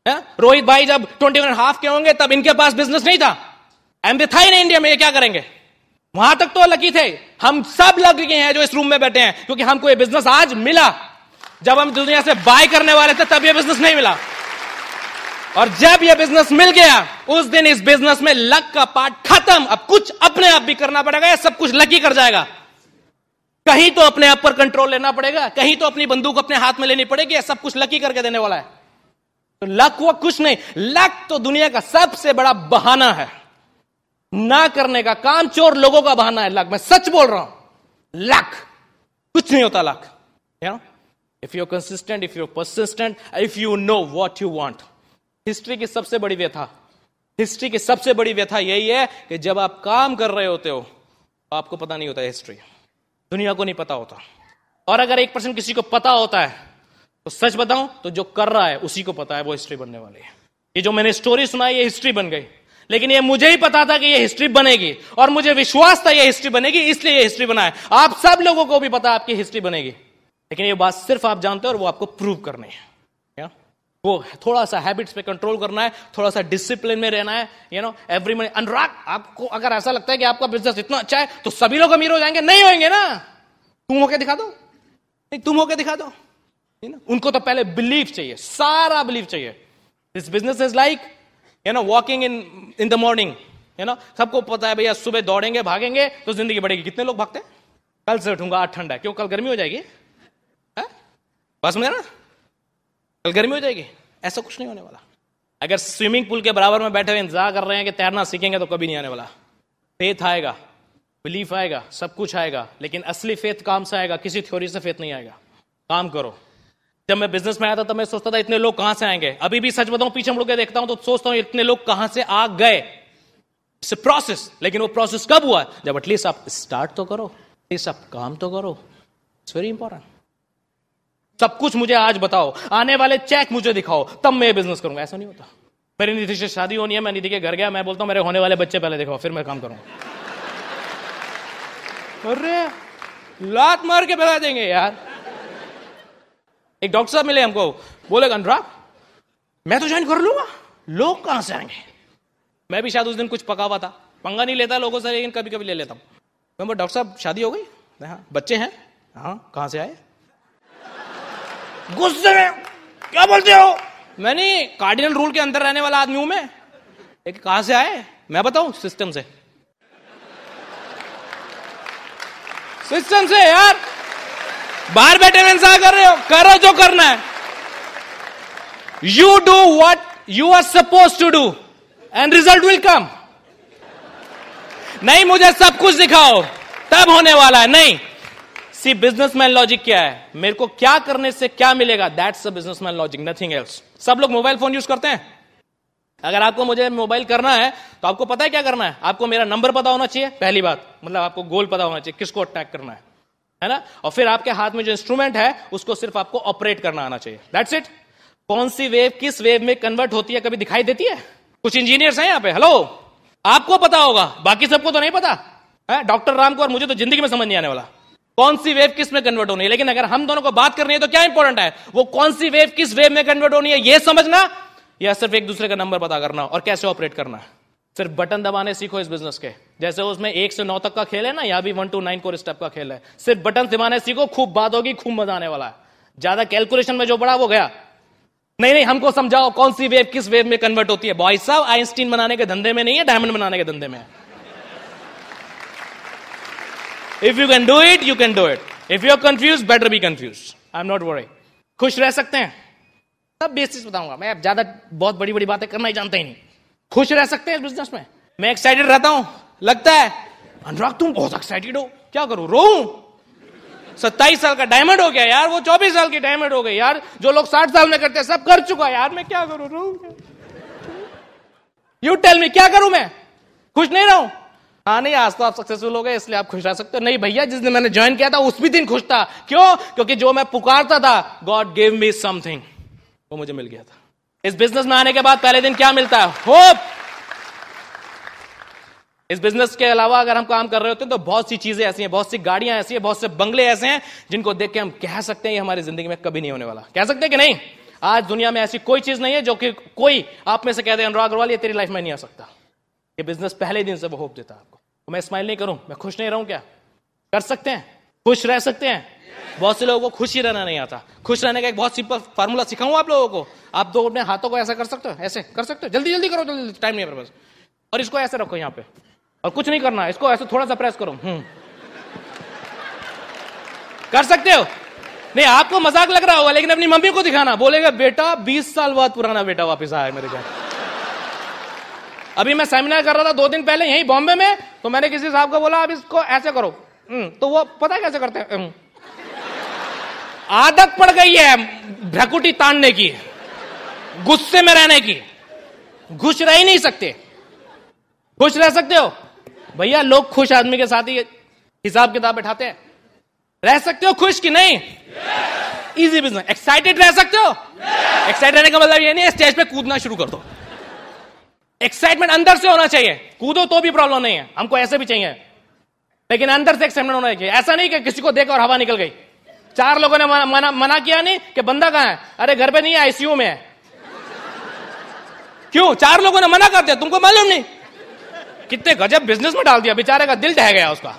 है? रोहित भाई जब 21.5 के होंगे तब इनके पास बिजनेस नहीं था, एमबी था ही नहीं इंडिया में, ये क्या करेंगे? वहां तक तो लकी थे। हम सब लकी हैं जो इस रूम में बैठे हैं, क्योंकि हमको ये बिजनेस आज मिला। जब हम दुनिया से बाय करने वाले थे तब ये बिजनेस नहीं मिला, और जब ये बिजनेस मिल गया उस दिन इस बिजनेस में लक का पार्ट खत्म। अब कुछ अपने आप भी करना पड़ेगा या सब कुछ लकी कर जाएगा? कहीं तो अपने आप पर कंट्रोल लेना पड़ेगा, कहीं तो अपनी बंदूक अपने हाथ में लेनी पड़ेगी, या सब कुछ लकी करके देने वाला है? तो लक वो कुछ नहीं। लक तो दुनिया का सबसे बड़ा बहाना है ना करने का। काम चोर लोगों का बहाना है लक। मैं सच बोल रहा हूं, लक कुछ नहीं होता। Luck if you are consistent, if you are persistent, if you know what you want. History की सबसे बड़ी व्यथा, हिस्ट्री की सबसे बड़ी व्यथा यही है कि जब आप काम कर रहे होते हो तो आपको पता नहीं होता हिस्ट्री, दुनिया को नहीं पता होता। और अगर 1% किसी को पता होता है तो सच बताऊं तो जो कर रहा है उसी को पता है वो हिस्ट्री बनने वाली है। ये जो मैंने स्टोरी सुनाई ये हिस्ट्री बन गई, लेकिन ये मुझे ही पता था कि ये हिस्ट्री बनेगी, और मुझे विश्वास था ये हिस्ट्री बनेगी, इसलिए ये हिस्ट्री बना है। आप सब लोगों को भी पता है आपकी हिस्ट्री बनेगी, लेकिन ये बात सिर्फ आप जानते हो और वो आपको प्रूव करनी है। वो थोड़ा सा हैबिट्स पे कंट्रोल करना है, थोड़ा सा डिसिप्लिन में रहना है। Every money. अनुराग, आपको अगर ऐसा लगता है कि आपका बिजनेस इतना अच्छा है तो सभी लोग अमीर हो जाएंगे, नहीं होंगे ना। तुम होके दिखा दो, नहीं तुम होके दिखा दो। उनको तो पहले बिलीव चाहिए, सारा बिलीव चाहिए। This business is like walking in the morning. सबको पता है भैया सुबह दौड़ेंगे भागेंगे तो जिंदगी बढ़ेगी। कितने लोग भागते हैं? कल से उठूंगा आज ठंडा है, क्यों? कल गर्मी हो जाएगी। बस में ना कल गर्मी हो जाएगी, ऐसा कुछ नहीं होने वाला। अगर स्विमिंग पूल के बराबर में बैठे हुए इंतजार कर रहे हैं कि तैरना सीखेंगे तो कभी नहीं आने वाला। फेथ आएगा, बिलीफ आएगा, सब कुछ आएगा, लेकिन असली फेथ काम से आएगा, किसी थ्योरी से फेथ नहीं आएगा। काम करो। जब मैं बिजनेस में आया था तब मैं सोचता था इतने लोग कहां से आएंगे। अभी भी सच बताऊं पीछे मुड़ के देखता हूं तो सोचता हूं इतने लोग कहां से आ गए। इट्स अ प्रोसेस, लेकिन वो प्रोसेस कब हुआ? जब एटलीस्ट आप स्टार्ट तो करो, एटलीस्ट आप काम तो करो। It's very important. सब कुछ मुझे आज बताओ, आने वाले चेक मुझे दिखाओ, तब मैं बिजनेस करूंगा, ऐसा नहीं होता। मेरी निधि से शादी होनी है, मैं निधि के घर गया, मैं बोलता हूं मेरे होने वाले बच्चे पहले दिखाओ फिर मैं काम करूंगा। अरे लात मार के भगा देंगे यार। एक डॉक्टर साहब मिले हमको, बोले अनुराग मैं तो ज्वाइन कर लूंगा, लोग कहां से आएंगे? मैं भी शायद उस दिन कुछ पका हुआ था, पंगा नहीं लेता लोगों से, लेकिन कभी कभी ले लेता हूं। डॉक्टर साहब शादी हो गई? हाँ। बच्चे हैं? हाँ। कहां से आए? गुस्से में क्या बोलते हो? मैं नहीं कार्डिनल रूल के अंदर रहने वाला आदमी हूं मैं। एक कहां से आए? मैं बताऊं सिस्टम से। सिस्टम से यार, बाहर बैठे में इंतजार कर रहे हो, करो जो करना है। You do what you are suppose to do and result will come. नहीं मुझे सब कुछ दिखाओ तब होने वाला है, नहीं। सी बिजनेसमैन लॉजिक क्या है? मेरे को क्या करने से क्या मिलेगा, that's the businessman logic, nothing else. सब लोग मोबाइल फोन यूज करते हैं। अगर आपको मुझे मोबाइल करना है तो आपको पता है क्या करना है? आपको मेरा नंबर पता होना चाहिए, पहली बात। मतलब आपको गोल पता होना चाहिए, किसको अटैक करना है ना? और फिर आपके हाथ में जो इंस्ट्रूमेंट है उसको सिर्फ आपको ऑपरेट करना आना चाहिए, दैट्स इट। कौन सी वेव किस वेव में कन्वर्ट होती है कभी दिखाई देती है? कुछ इंजीनियर्स हैं यहाँ पे, हेलो, आपको पता होगा, बाकी सबको तो नहीं पता है। डॉक्टर राम को और मुझे तो जिंदगी में समझ नहीं आने वाला कौन सी वेव किस में कन्वर्ट होनी है। लेकिन अगर हम दोनों को बात करनी है तो क्या इंपॉर्टेंट है? वो कौन सी वेव किस वेव में कन्वर्ट होनी है ये समझना, या सिर्फ एक दूसरे का नंबर पता करना और कैसे ऑपरेट करना है। सिर्फ बटन दबाने सीखो इस बिजनेस के। जैसे उसमें 1 से 9 तक का खेल है ना, यहां भी 1 to 9 कोर स्टेप का खेल है। सिर्फ बटन दबाने सीखो, खूब बात होगी, खूब मजा आने वाला है। ज्यादा कैलकुलेशन में जो पड़ा वो गया। नहीं, हमको समझाओ कौन सी वेव किस वेव में कन्वर्ट होती है। बॉय साहब आइंस्टीन बनाने के धंधे में नहीं है, डायमंड बनाने के धंधे में है। If you can do it, you can do it. If you are confuse, better be confuse. I am not worry. खुश रह सकते हैं, सब बेसिस बताऊंगा मैं। अब ज्यादा बहुत बड़ी बड़ी बातें करना ही जानता ही नहीं। खुश रह सकते हैं इस बिजनेस में। मैं एक्साइटेड रहता हूं, लगता है अनुराग तुम बहुत एक्साइटेड हो, क्या करूं, रो? 27 साल का डायमंड हो गया यार, वो 24 साल की डायमंड हो गई यार, जो लोग 60 साल में करते हैं सब कर चुका यार, मैं क्या करूं, रो? यू टेल मी, क्या करूं मैं? खुश नहीं रहूं? हाँ नहीं, आज तो आप सक्सेसफुल हो गए इसलिए आप खुश रह सकते हो। नहीं भैया, जिस दिन मैंने ज्वाइन किया था उस भी दिन खुश था। क्यों? क्योंकि जो मैं पुकारता था, गॉड गिव मी समथिंग, वो मुझे मिल गया था। इस बिजनेस में आने के बाद पहले दिन क्या मिलता है? होप। इस बिजनेस के अलावा अगर हम काम कर रहे होते हैं तो बहुत सी चीजें ऐसी हैं, बहुत सी गाड़ियां ऐसी हैं, बहुत से बंगले ऐसे हैं जिनको देख के हम कह सकते हैं ये हमारी जिंदगी में कभी नहीं होने वाला। कह सकते हैं कि नहीं? आज दुनिया में ऐसी कोई चीज नहीं है जो कि कोई आप में से कह दे अनुराग अग्रवाल ये तेरी लाइफ में नहीं आ सकता। ये बिजनेस पहले दिन से वो होप देता है आपको। तो मैं स्माइल नहीं करूं, मैं खुश नहीं रहूं? क्या कर सकते हैं? खुश रह सकते हैं। बहुत से लोगों को खुश ही रहना नहीं आता। खुश रहने का एक बहुत सिंपल फार्मूला सिखाऊं आप लोगों को। आप दो अपने हाथों को ऐसा कर सकते हो, ऐसे कर सकते हो, जल्दी जल्दी करो, जल्दी, टाइम नहीं है मेरे पास। और इसको ऐसे रखो यहां पे, और कुछ नहीं करना, इसको ऐसे थोड़ा सा प्रेस करो। कर सकते हो? नहीं, आपको मजाक लग रहा होगा, लेकिन अपनी मम्मी को दिखाना, बोलेगा बेटा 20 साल बाद पुराना बेटा वापस आया मेरे घर। अभी मैं सेमिनार कर रहा था 2 दिन पहले यहीं बॉम्बे में, तो मैंने किसी साहब को बोला अब इसको ऐसे करो, तो वो पता है कैसे करते हैं? आदत पड़ गई है भ्रकुटी तानने की, गुस्से में रहने की, खुश रह ही नहीं सकते। खुश रह सकते हो भैया? लोग खुश आदमी के साथ ही हिसाब किताब बैठाते हैं। रह सकते हो खुश कि नहीं? Easy business. एक्साइटेड रह सकते हो? एक्साइटेड रहने का मतलब ये नहीं है स्टेज पे कूदना शुरू कर दो। एक्साइटमेंट अंदर से होना चाहिए। कूदो तो भी प्रॉब्लम नहीं है, हमको ऐसे भी चाहिए, लेकिन अंदर से एक्साइटमेंट होना चाहिए। ऐसा नहीं कि किसी को देखा और हवा निकल गई। 4 लोगों ने मना किया नहीं कि बंदा कहां है? अरे घर पे नहीं है, आईसीयू में है। क्यों? 4 लोगों ने मना कर दिया, तुमको मालूम नहीं? कितने गजब बिजनेस में डाल दिया, बेचारे का दिल ढह गया उसका।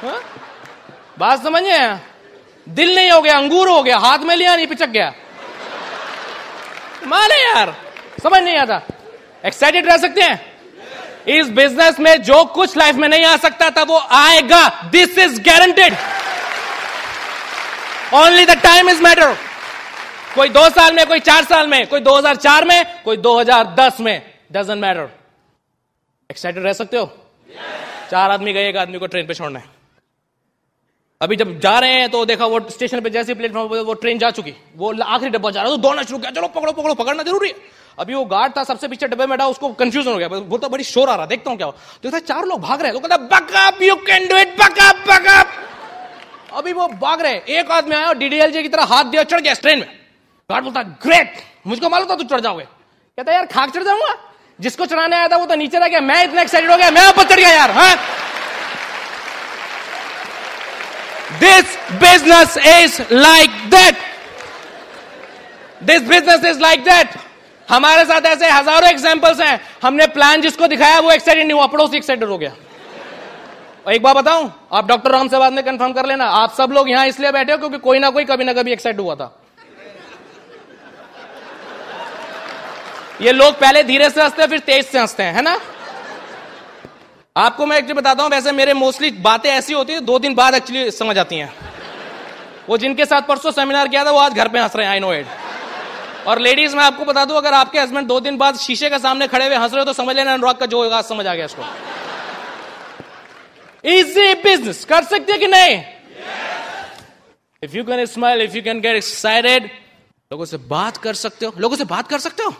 हा? बात समझिए, दिल नहीं हो गया, अंगूर हो गया, हाथ में लिया नहीं, पिचक गया। माने यार, समझ नहीं आता। एक्साइटेड रह सकते हैं? इस बिजनेस में जो कुछ लाइफ में नहीं आ सकता था वो आएगा। This is guaranteed. Only the time is matter. कोई 2 साल में, कोई 4 साल में, कोई 2004 में, कोई 2010 में, डजंट मैटर। एक्साइटेड रह सकते हो? 4 आदमी गए, 1 आदमी को ट्रेन पे छोड़ना है। अभी जब जा रहे हैं तो देखा वो स्टेशन पे, जैसे प्लेटफॉर्म पे वो ट्रेन जा चुकी, वो आखिरी डब्बा जा रहा है तो दौड़ना शुरू किया, चलो पकड़ो पकड़ो, पकड़ना जरूरी है। अभी वो गार्ड था सबसे पीछे डब्बे में बैठा, उसको कंफ्यूजन हो गया, बोलता बड़ी शोर आ रहा, देखता हूं क्या हो। देखता 4 लोग भाग रहे हैं, तो कहता buck up, you can do it, buck up, buck up. अभी वो भाग रहे, एक आदमी आया और डीडीएलजे की तरह हाथ दिया, चढ़ गया ट्रेन में। गार्ड बोलता ग्रेट, मुझको मालूम था तू चढ़ जाओगे। कहता यार खाक चढ़ जाऊंगा, जिसको चढ़ाने आया था वो तो नीचे रह गया, मैं इतना एक्साइटेड हो गया, मैं ऊपर चढ़ गया यार। हाँ, This business is like that. This business is like that. हमारे साथ ऐसे हजारों एग्जांपल्स हैं। हमने प्लान जिसको दिखाया वो एक्साइटेड नहीं हुआ, पड़ोसी एक्साइटेड हो गया। और एक बात बताऊं, आप डॉक्टर राम से बाद में कंफर्म कर लेना, आप सब लोग यहां इसलिए बैठे हो क्योंकि कोई ना कोई कभी ना कभी एक्साइटेड हुआ था। ये लोग पहले धीरे से हंसते हैं, फिर तेज से हंसते हैं, है ना? आपको मैं एक्चुअली बताता हूं, वैसे मेरे मोस्टली बातें ऐसी होती है 2 दिन बाद एक्चुअली समझ आती हैं। वो जिनके साथ परसों सेमिनार किया था वो आज घर पे हंस रहे हैं, आई नो इट। और लेडीज मैं आपको बता दूं, अगर आपके हस्बैंड 2 दिन बाद शीशे के सामने खड़े हुए हंस रहे हो तो समझ लेना अनुराग का जो होगा समझ आ गया इसको। इजी बिजनेस कर सकते हैं कि नहीं? If you can smile, if you can get excited, लोगों से बात कर सकते हो। लोगों से बात कर सकते हो?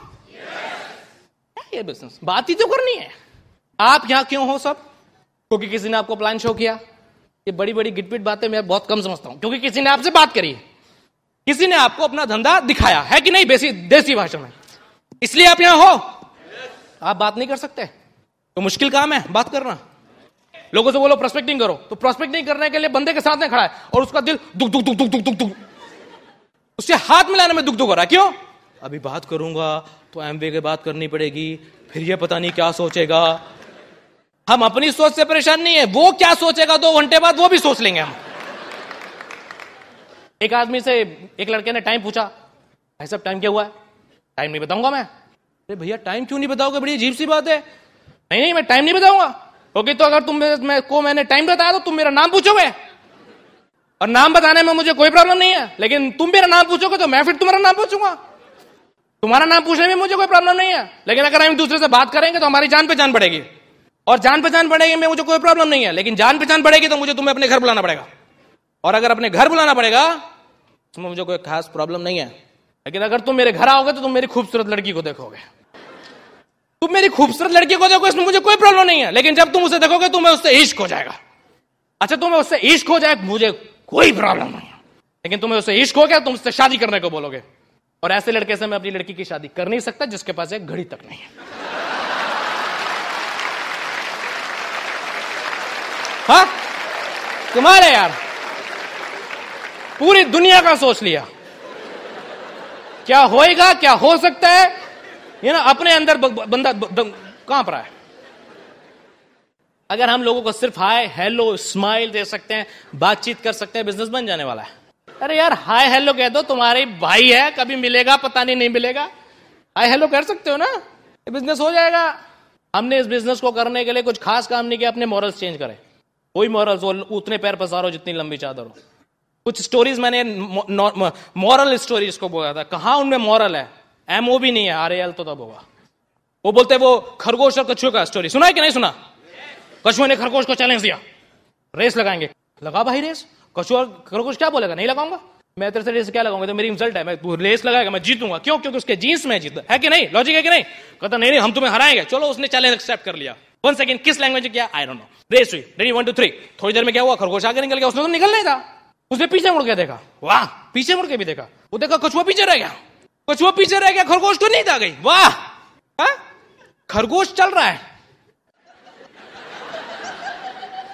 ये बिजनेस बात ही तो करनी है। आप यहां क्यों हो सब? क्योंकि किसी ने आपको प्लान शो किया। ये बड़ी बड़ी गिटपिट बातें मैं बहुत कम समझता हूं, क्योंकि किसी ने आपसे बात करी, किसी ने आपको अपना धंधा दिखाया है कि नहीं, देसी भाषा में, इसलिए आप यहां हो। आप बात नहीं कर सकते तो मुश्किल काम है बात करना। लोगों से बोलो प्रोस्पेक्टिंग करो, तो प्रोस्पेक्टिंग करने के लिए बंदे के साथ में खड़ा है और उसका दिल दुख दुख दुख दुख दुख दुख दुख, उससे हाथ मिलाने में दुख दुख हो रहा है। क्यों? अभी बात करूंगा तो एमवे की बात करनी पड़ेगी, फिर ये पता नहीं क्या सोचेगा। हम अपनी सोच से परेशान नहीं है, वो क्या सोचेगा 2 घंटे बाद वो भी सोच लेंगे हम। एक आदमी से एक लड़के ने टाइम पूछा, भाई साहब टाइम क्या हुआ है? टाइम नहीं बताऊंगा मैं। अरे भैया टाइम क्यों नहीं बताओगे, बड़ी अजीब सी बात है। नहीं नहीं मैं टाइम नहीं बताऊंगा। ओके, तो अगर मैंने टाइम बताया तो तुम मेरा नाम पूछोगे, और नाम बताने में मुझे कोई प्रॉब्लम नहीं है, लेकिन तुम मेरा नाम पूछोगे तो मैं फिर तुम्हारा नाम पूछूंगा। तुम्हारा नाम पूछने में मुझे कोई प्रॉब्लम नहीं है, लेकिन अगर हम दूसरे से बात करेंगे तो हमारी जान पे जान पड़ेगी। और जान पहचान बढ़ेगी में मुझे कोई प्रॉब्लम नहीं है, लेकिन जान पहचान बढ़ेगी तो मुझे तुम्हें अपने घर बुलाना पड़ेगा, और अगर अपने घर बुलाना पड़ेगा तो मुझे कोई खास प्रॉब्लम नहीं है। लेकिन अगर तुम मेरे घर आओगे तो तुम मेरी खूबसूरत लड़की को देखोगे, तुम मेरी खूबसूरत लड़की को देखो, इसमें मुझे कोई प्रॉब्लम नहीं है। लेकिन जब तुम उसे देखोगे तुम्हें उससे इश्क हो जाएगा। अच्छा, तुम्हें उससे इश्क हो जाए मुझे कोई प्रॉब्लम नहीं है, लेकिन तुम्हें उससे इश्क हो गया तुम उससे शादी करने को बोलोगे, और ऐसे लड़के से मैं अपनी लड़की की शादी कर नहीं सकता जिसके पास एक घड़ी तक नहीं है। हाँ, तुम्हारे यार पूरी दुनिया का सोच लिया, क्या होएगा, क्या हो सकता है, ये ना अपने अंदर बंदा कांप रहा है। अगर हम लोगों को सिर्फ हाय हेलो स्माइल दे सकते हैं, बातचीत कर सकते हैं, बिजनेस बन जाने वाला है। अरे यार हाय हेलो कह दो, तुम्हारे भाई है, कभी मिलेगा पता नहीं मिलेगा, हाय हेलो कर सकते हो ना, ये बिजनेस हो जाएगा। हमने इस बिजनेस को करने के लिए कुछ खास काम नहीं किया, अपने मॉरल्स चेंज करे। कोई मॉरल्स उतने पैर पसारो जितनी लंबी चादर हो। कुछ स्टोरीज मैंने मॉरल स्टोरीज को बोला था, कहां उनमें मॉरल है, MO भी नहीं है, RAL तो तब होगा। वो बोलते वो खरगोश और कछुए का स्टोरी सुना है कि नहीं सुना? कछुए ने खरगोश को चैलेंज दिया, रेस लगाएंगे, लगा भाई रेस। कछुआ खरगोश क्या बोलेगा, नहीं लगाऊंगा, मैं तेरे से रेस क्या लगाऊंगा, तो मेरी इंसल्ट है, मैं तू रेस लगाएगा मैं जीतूंगा, क्यों? क्योंकि उसके जीन्स में जीता है कि नहीं, लॉजिक है कि नहीं? कहता नहीं हम तुम्हें हराएंगे। चलो उसने चैलेंज एक्सेप्ट कर लिया। 1 सेकंड किस लैंग्वेज में किया आई डोंट नो, रेस हुई, रेडी 1 2 3, थोड़ी देर में क्या हुआ, खरगोश आगे निकल गया, उसने तो निकलना ही था, उसने पीछे मुड़ के देखा, वाह, पीछे मुड़ के भी देखा, वो देखा कछुआ पीछे रह गया, कछुआ पीछे रह गया, खरगोश को नींद आ गई, वाह, खरगोश चल रहा है,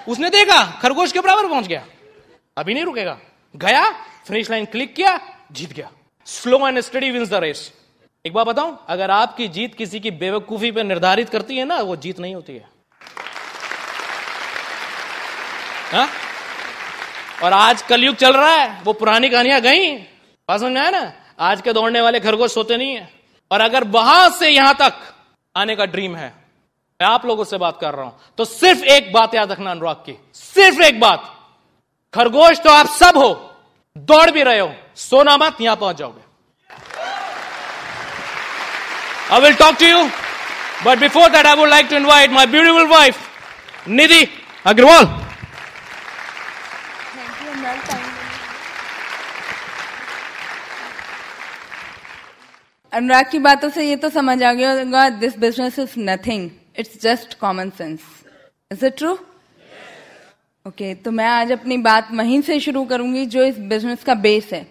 उसने देखा खरगोश के बराबर पहुंच गया, अभी नहीं रुकेगा, गया फिनिश लाइन क्लिक किया, जीत गया। Slow and steady wins the race. एक बात बताऊं, अगर आपकी जीत किसी की बेवकूफी पे निर्धारित करती है ना, वो जीत नहीं होती है। हा? और आज कलयुग चल रहा है, वो पुरानी कहानियां गई, बात समझ में आया ना? आज के दौड़ने वाले खरगोश सोते नहीं है। और अगर वहां से यहां तक आने का ड्रीम है, मैं आप लोगों से बात कर रहा हूं, तो सिर्फ एक बात याद रखना अनुराग की, सिर्फ एक बात, खरगोश तो आप सब हो, दौड़ भी रहे हो, सोना मत, यहां पहुंच जाओगे। I will talk to you, but before that I would like to invite my beautiful wife, Nidhi Agrawal. Thank you, Anurag. अनुराग की बातों से ये तो समझ आ गया होगा, this business is nothing, it's just common sense. Is it true? Okay, तो मैं आज अपनी बात वहीं से शुरू करूंगी जो इस बिजनेस का बेस है।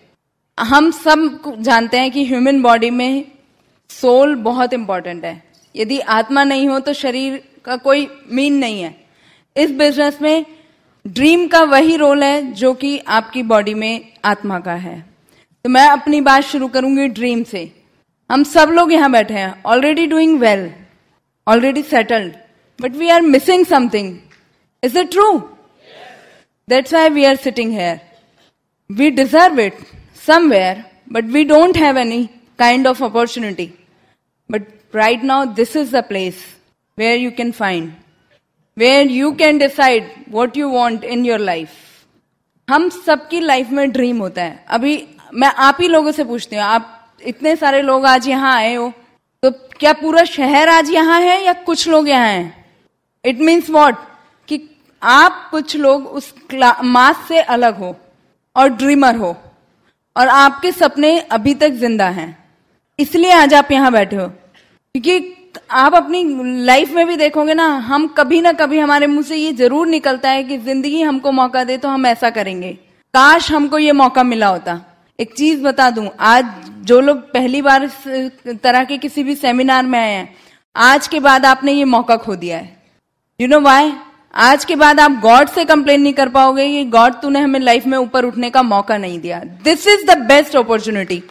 हम सब जानते हैं कि ह्यूमन बॉडी में सोल बहुत इंपॉर्टेंट है। यदि आत्मा नहीं हो तो शरीर का कोई मीन नहीं है। इस बिजनेस में ड्रीम का वही रोल है जो कि आपकी बॉडी में आत्मा का है। तो मैं अपनी बात शुरू करूंगी ड्रीम से। हम सब लोग यहां बैठे हैं, already doing well, already settled, but we are missing something. Is it true? That's why we are sitting here. We deserve it somewhere, but we don't have any kind of opportunity. But right now, this is the place where you can find, where you can decide what you want in your life. हम सबकी life में dream होता है। अभी मैं आप ही लोगों से पूछती हूँ, आप इतने सारे लोग आज यहाँ आए हो, तो क्या पूरा शहर आज यहाँ है या कुछ लोग यहाँ हैं? इट मीन्स वॉट कि आप कुछ लोग उस मास से अलग हो और ड्रीमर हो, और आपके सपने अभी तक जिंदा हैं, इसलिए आज आप यहां बैठे हो। क्योंकि आप अपनी लाइफ में भी देखोगे ना, हम कभी ना कभी हमारे मुंह से ये जरूर निकलता है कि जिंदगी हमको मौका दे तो हम ऐसा करेंगे, काश हमको ये मौका मिला होता। एक चीज बता दूं, आज जो लोग पहली बार इस तरह के किसी भी सेमिनार में आए हैं, आज के बाद आपने ये मौका खो दिया है। You know why? आज के बाद आप गॉड से कंप्लेन नहीं कर पाओगे कि गॉड तूने हमें लाइफ में ऊपर उठने का मौका नहीं दिया। This is the best opportunity.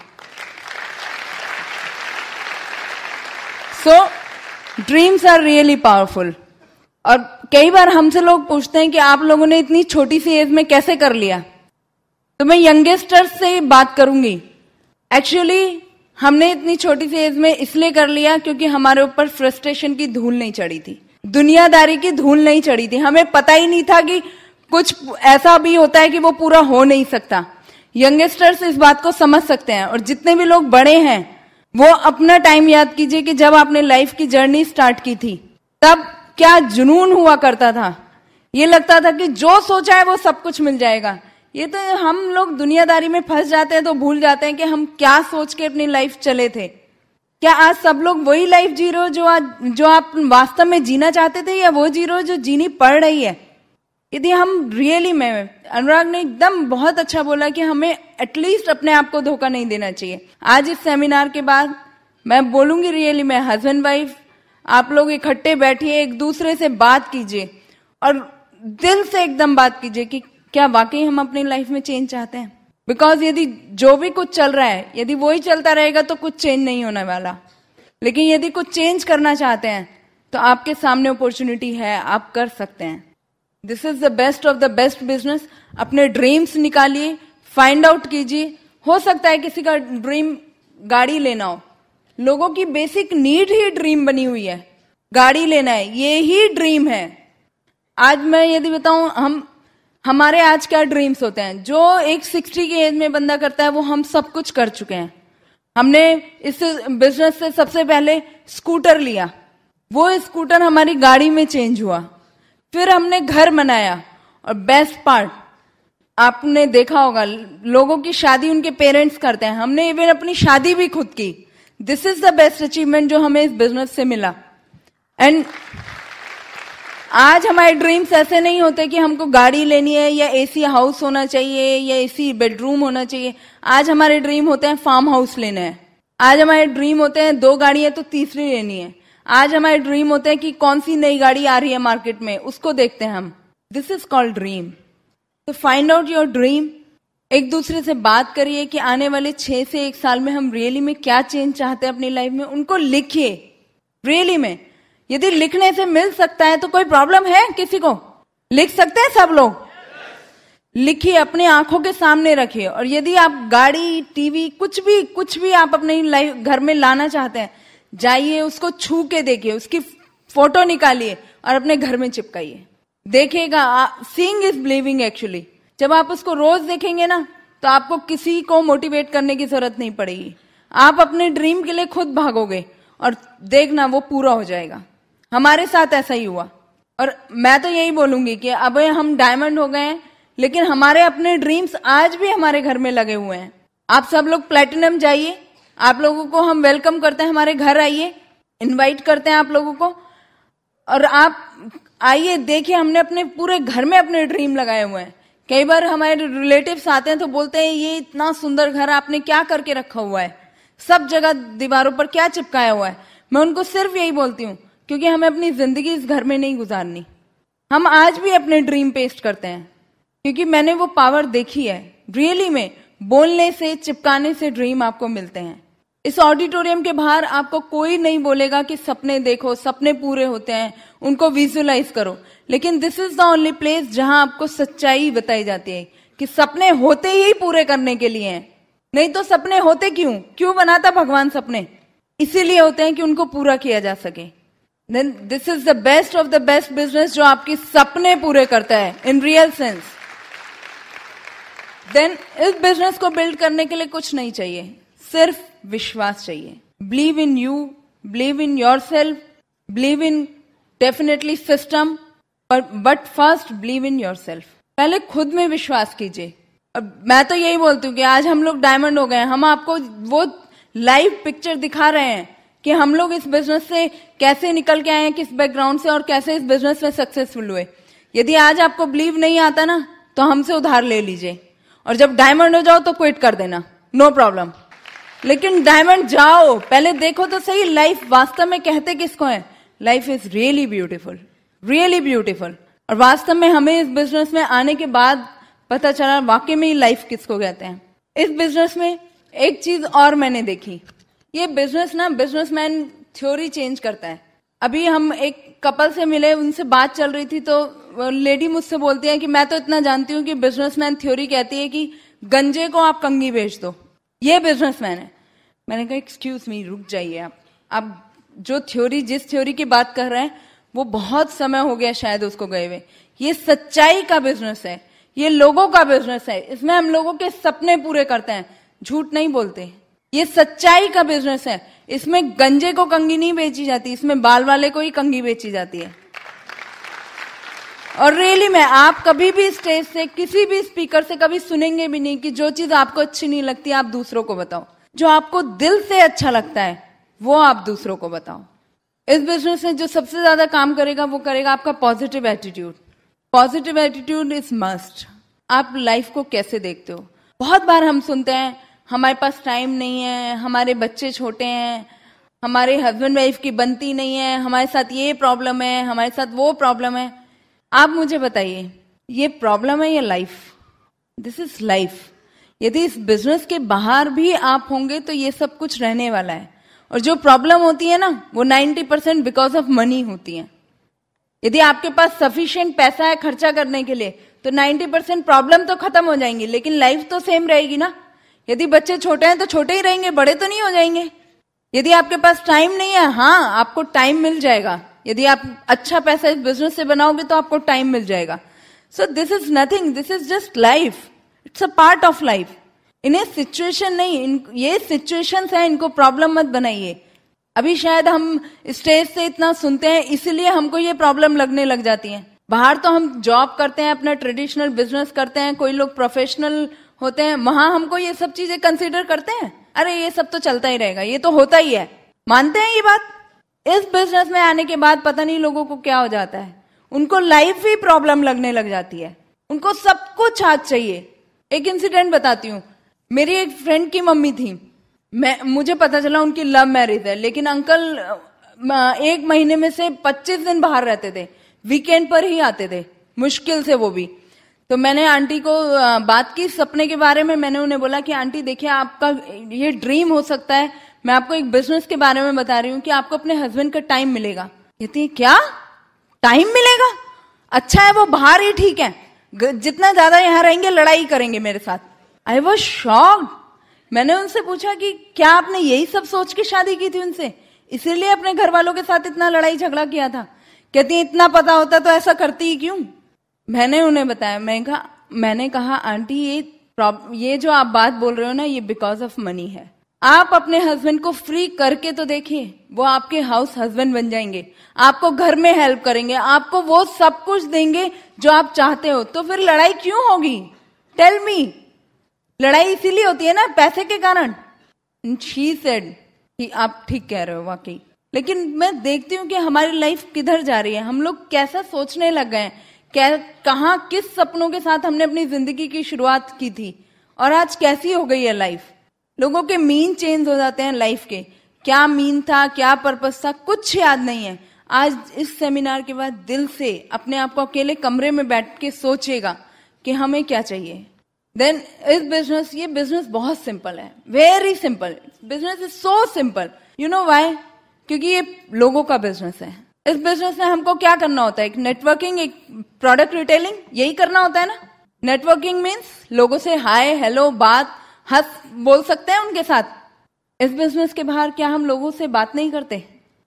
So dreams are really powerful. और कई बार हमसे लोग पूछते हैं कि आप लोगों ने इतनी छोटी सी एज में कैसे कर लिया। तो मैं यंगस्टर्स से बात करूंगी। एक्चुअली हमने इतनी छोटी सी एज में इसलिए कर लिया क्योंकि हमारे ऊपर फ्रस्ट्रेशन की धूल नहीं चढ़ी थी, दुनियादारी की धूल नहीं चढ़ी थी। हमें पता ही नहीं था कि कुछ ऐसा भी होता है कि वो पूरा हो नहीं सकता। यंगस्टर्स इस बात को समझ सकते हैं। और जितने भी लोग बड़े हैं वो अपना टाइम याद कीजिए कि जब आपने लाइफ की जर्नी स्टार्ट की थी, तब क्या जुनून हुआ करता था। ये लगता था कि जो सोचा है वो सब कुछ मिल जाएगा। ये तो हम लोग दुनियादारी में फंस जाते हैं तो भूल जाते हैं कि हम क्या सोच के अपनी लाइफ चले थे। क्या आज सब लोग वही लाइफ जी रहे हो जो आप वास्तव में जीना चाहते थे, या वो जी रहे हो जो जीनी पड़ रही है? यदि हम रियली में, अनुराग ने एकदम बहुत अच्छा बोला कि हमें एटलीस्ट अपने आप को धोखा नहीं देना चाहिए। आज इस सेमिनार के बाद मैं बोलूंगी रियली में, हस्बैंड वाइफ आप लोग इकट्ठे बैठिए, एक दूसरे से बात कीजिए और दिल से एकदम बात कीजिए कि क्या वाकई हम अपनी लाइफ में चेंज चाहते हैं। बिकॉज यदि जो भी कुछ चल रहा है यदि वही चलता रहेगा तो कुछ चेंज नहीं होने वाला। लेकिन यदि कुछ चेंज करना चाहते हैं तो आपके सामने अपॉर्चुनिटी है, आप कर सकते हैं। This is the best of the best business. अपने ड्रीम्स निकालिए, फाइंड आउट कीजिए। हो सकता है किसी का ड्रीम गाड़ी लेना हो, लोगों की बेसिक नीड ही ड्रीम बनी हुई है, गाड़ी लेना है, ये ही ड्रीम है। आज मैं यदि बताऊं हमारे आज क्या ड्रीम्स होते हैं, जो एक 60 की एज में बंदा करता है वो हम सब कुछ कर चुके हैं। हमने इस बिजनेस से सबसे पहले स्कूटर लिया, वो स्कूटर हमारी गाड़ी में चेंज हुआ, फिर हमने घर बनाया, और बेस्ट पार्ट आपने देखा होगा लोगों की शादी उनके पेरेंट्स करते हैं, हमने इवन अपनी शादी भी खुद की। This is the best achievement जो हमें इस बिजनेस से मिला। एंड आज हमारे ड्रीम्स ऐसे नहीं होते कि हमको गाड़ी लेनी है या एसी हाउस होना चाहिए या एसी बेडरूम होना चाहिए। आज हमारे ड्रीम होते हैं फार्म हाउस लेना है। आज हमारे ड्रीम होते हैं 2 गाड़ी है तो तीसरी लेनी है। आज हमारे ड्रीम होते हैं कि कौन सी नई गाड़ी आ रही है मार्केट में, उसको देखते हैं हम। This is called dream. तो फाइंड आउट योर ड्रीम। एक दूसरे से बात करिए कि आने वाले 6 से 1 साल में हम रियली में क्या चेंज चाहते हैं अपनी लाइफ में, उनको लिखिए। रियली में यदि लिखने से मिल सकता है तो कोई प्रॉब्लम है किसी को? लिख सकते हैं सब लोग? लिखिए, अपनी आंखों के सामने रखिए। और यदि आप गाड़ी, टीवी, कुछ भी आप अपने लाइफ घर में लाना चाहते हैं, जाइए उसको छू के देखिए, उसकी फोटो निकालिए और अपने घर में चिपकाइए। देखिएगा, सीइंग इज बिलीविंग एक्चुअली। जब आप उसको रोज देखेंगे ना तो आपको किसी को मोटिवेट करने की जरूरत नहीं पड़ेगी। आप अपने ड्रीम के लिए खुद भागोगे और देखना वो पूरा हो जाएगा। हमारे साथ ऐसा ही हुआ। और मैं तो यही बोलूंगी कि अब हम डायमंड हो गए हैं, लेकिन हमारे अपने ड्रीम्स आज भी हमारे घर में लगे हुए हैं। आप सब लोग प्लेटिनम जाइए, आप लोगों को हम वेलकम करते हैं, हमारे घर आइए, इनवाइट करते हैं आप लोगों को। और आप आइए, देखिए, हमने अपने पूरे घर में अपने ड्रीम लगाए हुए हैं। कई बार हमारे रिलेटिव्स आते हैं तो बोलते हैं ये इतना सुंदर घर आपने क्या करके रखा हुआ है, सब जगह दीवारों पर क्या चिपकाया हुआ है। मैं उनको सिर्फ यही बोलती हूँ क्योंकि हमें अपनी जिंदगी इस घर में नहीं गुजारनी। हम आज भी अपने ड्रीम पेस्ट करते हैं क्योंकि मैंने वो पावर देखी है। रियली में बोलने से, चिपकाने से ड्रीम आपको मिलते हैं। इस ऑडिटोरियम के बाहर आपको कोई नहीं बोलेगा कि सपने देखो, सपने पूरे होते हैं, उनको विजुअलाइज करो। लेकिन this is the only place जहां आपको सच्चाई बताई जाती है कि सपने होते ही पूरे करने के लिए हैं। नहीं तो सपने होते क्यों बनाता भगवान सपने? इसीलिए होते हैं कि उनको पूरा किया जा सके। Then this is the best of the best business जो आपके सपने पूरे करता है इन रियल सेंस। देन इस बिजनेस को बिल्ड करने के लिए कुछ नहीं चाहिए, सिर्फ विश्वास चाहिए। Believe in you, believe in yourself, believe in definitely system, but first believe in yourself. पहले खुद में विश्वास कीजिए। अब मैं तो यही बोलती हूँ कि आज हम लोग डायमंड हो गए हैं। हम आपको वो लाइव पिक्चर दिखा रहे हैं कि हम लोग इस बिजनेस से कैसे निकल के आए हैं, किस बैकग्राउंड से, और कैसे इस बिजनेस में सक्सेसफुल हुए। यदि आज आपको बिलीव नहीं आता ना तो हमसे उधार ले लीजिए, और जब डायमंड हो जाओ तो क्विट कर देना, नो प्रॉब्लम। लेकिन डायमंड जाओ, पहले देखो तो सही लाइफ वास्तव में कहते किसको है। Life is really beautiful, really beautiful. और वास्तव में हमें इस बिजनेस में आने के बाद पता चला वाकई में लाइफ किसको कहते हैं। इस बिजनेस में एक चीज और मैंने देखी, ये बिजनेस ना बिजनेसमैन थ्योरी चेंज करता है। अभी हम एक कपल से मिले, उनसे बात चल रही थी तो लेडी मुझसे बोलती है कि मैं तो इतना जानती हूँ कि बिजनेसमैन थ्योरी कहती है कि गंजे को आप कंघी बेच दो, ये बिजनेसमैन है। मैंने कहा एक्सक्यूज मी, रुक जाइए आप जो थ्योरी, जिस थ्योरी की बात कर रहे हैं वो बहुत समय हो गया शायद उसको गए हुए। ये सच्चाई का बिजनेस है, ये लोगों का बिजनेस है, इसमें हम लोगों के सपने पूरे करते हैं, झूठ नहीं बोलते। ये सच्चाई का बिजनेस है, इसमें गंजे को कंघी नहीं बेची जाती, इसमें बाल वाले को ही कंघी बेची जाती है। और रियली में आप कभी भी स्टेज से किसी भी स्पीकर से कभी सुनेंगे भी नहीं कि जो चीज आपको अच्छी नहीं लगती आप दूसरों को बताओ। जो आपको दिल से अच्छा लगता है वो आप दूसरों को बताओ। इस बिजनेस में जो सबसे ज्यादा काम करेगा वो करेगा आपका positive attitude. Positive attitude is must. आप लाइफ को कैसे देखते हो? बहुत बार हम सुनते हैं हमारे पास टाइम नहीं है, हमारे बच्चे छोटे हैं, हमारे हस्बैंड वाइफ की बनती नहीं है, हमारे साथ ये प्रॉब्लम है, हमारे साथ वो प्रॉब्लम है। आप मुझे बताइए ये प्रॉब्लम है या लाइफ? This is life. यदि इस बिजनेस के बाहर भी आप होंगे तो ये सब कुछ रहने वाला है। और जो प्रॉब्लम होती है ना वो 90% बिकॉज ऑफ मनी होती है। यदि आपके पास सफिशिएंट पैसा है खर्चा करने के लिए तो 90% प्रॉब्लम तो खत्म हो जाएंगी, लेकिन लाइफ तो सेम रहेगी ना। यदि बच्चे छोटे हैं तो छोटे ही रहेंगे, बड़े तो नहीं हो जाएंगे। यदि आपके पास टाइम नहीं है, हाँ आपको टाइम मिल जाएगा। यदि आप अच्छा पैसा इस बिजनेस से बनाओगे तो आपको टाइम मिल जाएगा। So this is nothing, this is just life, it's a part of life. इन्हें सिचुएशन नहीं, ये सिचुएशंस है, इनको प्रॉब्लम मत बनाइए। अभी शायद हम स्टेज से इतना सुनते हैं इसीलिए हमको ये प्रॉब्लम लगने लग जाती है। बाहर तो हम जॉब करते हैं, अपना ट्रेडिशनल बिजनेस करते हैं, कोई लोग प्रोफेशनल होते हैं, वहां हमको ये सब चीजें कंसीडर करते हैं, अरे ये सब तो चलता ही रहेगा, ये तो होता ही है, मानते हैं ये बात। इस बिजनेस में आने के बाद पता नहीं लोगों को क्या हो जाता है, उनको लाइफ ही प्रॉब्लम लगने लग जाती है, उनको सब कुछ आज चाहिए। एक इंसिडेंट बताती हूँ। मेरी एक फ्रेंड की मम्मी थी, मुझे पता चला उनकी लव मैरिज है, लेकिन अंकल 1 महीने में से 25 दिन बाहर रहते थे, वीकेंड पर ही आते थे, मुश्किल से वो भी। तो मैंने आंटी को बात की सपने के बारे में। मैंने उन्हें बोला कि आंटी देखिए आपका ये ड्रीम हो सकता है, मैं आपको एक बिजनेस के बारे में बता रही हूँ कि आपको अपने हस्बैंड का टाइम मिलेगा। कहती है क्या टाइम मिलेगा? अच्छा है वो बाहर ही ठीक है, जितना ज्यादा यहाँ रहेंगे लड़ाई करेंगे मेरे साथ। I was shocked. मैंने उनसे पूछा कि क्या आपने यही सब सोच के शादी की थी उनसे, इसीलिए अपने घर वालों के साथ इतना लड़ाई झगड़ा किया था? कहती है इतना पता होता तो ऐसा करती ही क्यों। मैंने उन्हें बताया, मैंने कहा आंटी ये जो आप बात बोल रहे हो ना ये बिकॉज ऑफ मनी है। आप अपने हस्बैंड को फ्री करके तो देखिए, वो आपके हाउस हस्बैंड बन जाएंगे, आपको घर में हेल्प करेंगे, आपको वो सब कुछ देंगे जो आप चाहते हो, तो फिर लड़ाई क्यों होगी? Tell me. लड़ाई इसीलिए होती है ना पैसे के कारण। शी सेड कि आप ठीक कह रहे हो वाकई। लेकिन मैं देखती हूँ कि हमारी लाइफ किधर जा रही है, हम लोग कैसा सोचने लग गए हैं, कहाँ किस सपनों के साथ हमने अपनी जिंदगी की शुरुआत की थी और आज कैसी हो गई है लाइफ। लोगों के मीन चेंज हो जाते हैं लाइफ के, क्या मीन था क्या पर्पस था कुछ याद नहीं है। आज इस सेमिनार के बाद दिल से अपने आप को अकेले कमरे में बैठ के सोचेगा कि हमें क्या चाहिए। देन ये बिजनेस बहुत सिंपल है, very simple. Business is so simple. You know why? क्योंकि ये लोगों का बिजनेस है। इस बिजनेस में हमको क्या करना होता है? एक नेटवर्किंग, एक प्रोडक्ट रिटेलिंग, यही करना होता है ना। नेटवर्किंग मीन्स लोगों से हाय हेलो बात हंस बोल सकते हैं उनके साथ। इस बिजनेस के बाहर क्या हम लोगों से बात नहीं करते,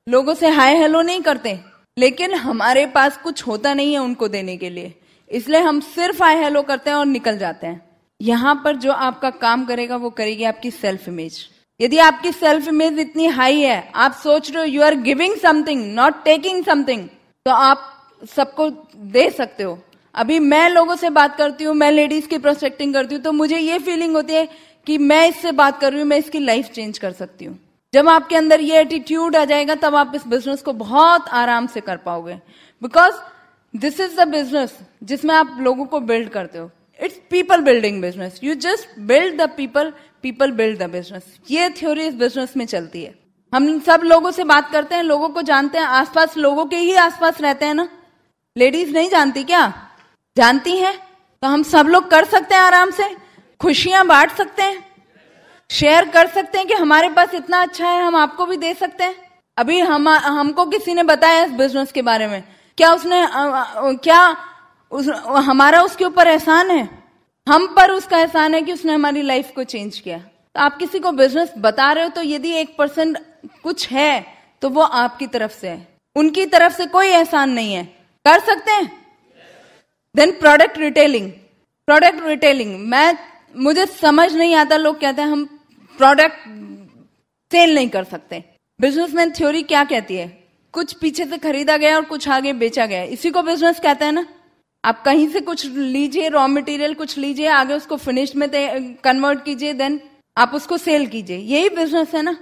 लोगों से हाय हेलो नहीं करते, लेकिन हमारे पास कुछ होता नहीं है उनको देने के लिए, इसलिए हम सिर्फ हाय हेलो करते हैं और निकल जाते हैं। यहाँ पर जो आपका काम करेगा वो करेगी आपकी सेल्फ इमेज। यदि आपकी सेल्फ इमेज इतनी हाई है, आप सोच रहे हो you are giving something not taking something, तो आप सबको दे सकते हो। अभी मैं लोगों से बात करती हूँ, मैं लेडीज की प्रोस्पेक्टिंग करती हूँ, तो मुझे ये फीलिंग होती है कि मैं इससे बात कर रही हूँ, मैं इसकी लाइफ चेंज कर सकती हूँ। जब आपके अंदर ये एटीट्यूड आ जाएगा तब आप इस बिजनेस को बहुत आराम से कर पाओगे, because this is the business जिसमें आप लोगों को बिल्ड करते हो। It's people building business. You just build the people, people build the business. ये थ्योरी इस बिजनेस में चलती है। हम सब लोगों से बात करते हैं, लोगों को जानते हैं, आसपास लोगों के ही आसपास रहते हैं ना। लेडीज नहीं जानती क्या? जानती हैं। तो हम सब लोग कर सकते हैं आराम से, खुशियां बांट सकते हैं, शेयर कर सकते हैं कि हमारे पास इतना अच्छा है, हम आपको भी दे सकते हैं। अभी हमको किसी ने बताया इस बिजनेस के बारे में, क्या उसने हमारा उसके ऊपर एहसान है? हम पर उसका एहसान है कि उसने हमारी लाइफ को चेंज किया। तो आप किसी को बिजनेस बता रहे हो तो यदि 1% कुछ है तो वो आपकी तरफ से है, उनकी तरफ से कोई एहसान नहीं है। कर सकते हैं। Then product retailing. Product retailing मुझे समझ नहीं आता, लोग कहते हैं हम प्रोडक्ट सेल नहीं कर सकते। बिजनेसमैन थ्योरी क्या कहती है? कुछ पीछे से खरीदा गया और कुछ आगे बेचा गया, इसी को बिजनेस कहते हैं ना। आप कहीं से कुछ लीजिए, रॉ मटेरियल कुछ लीजिए, आगे उसको फिनिश्ड में कन्वर्ट कीजिए, देन आप उसको सेल कीजिए। यही बिजनेस है ना।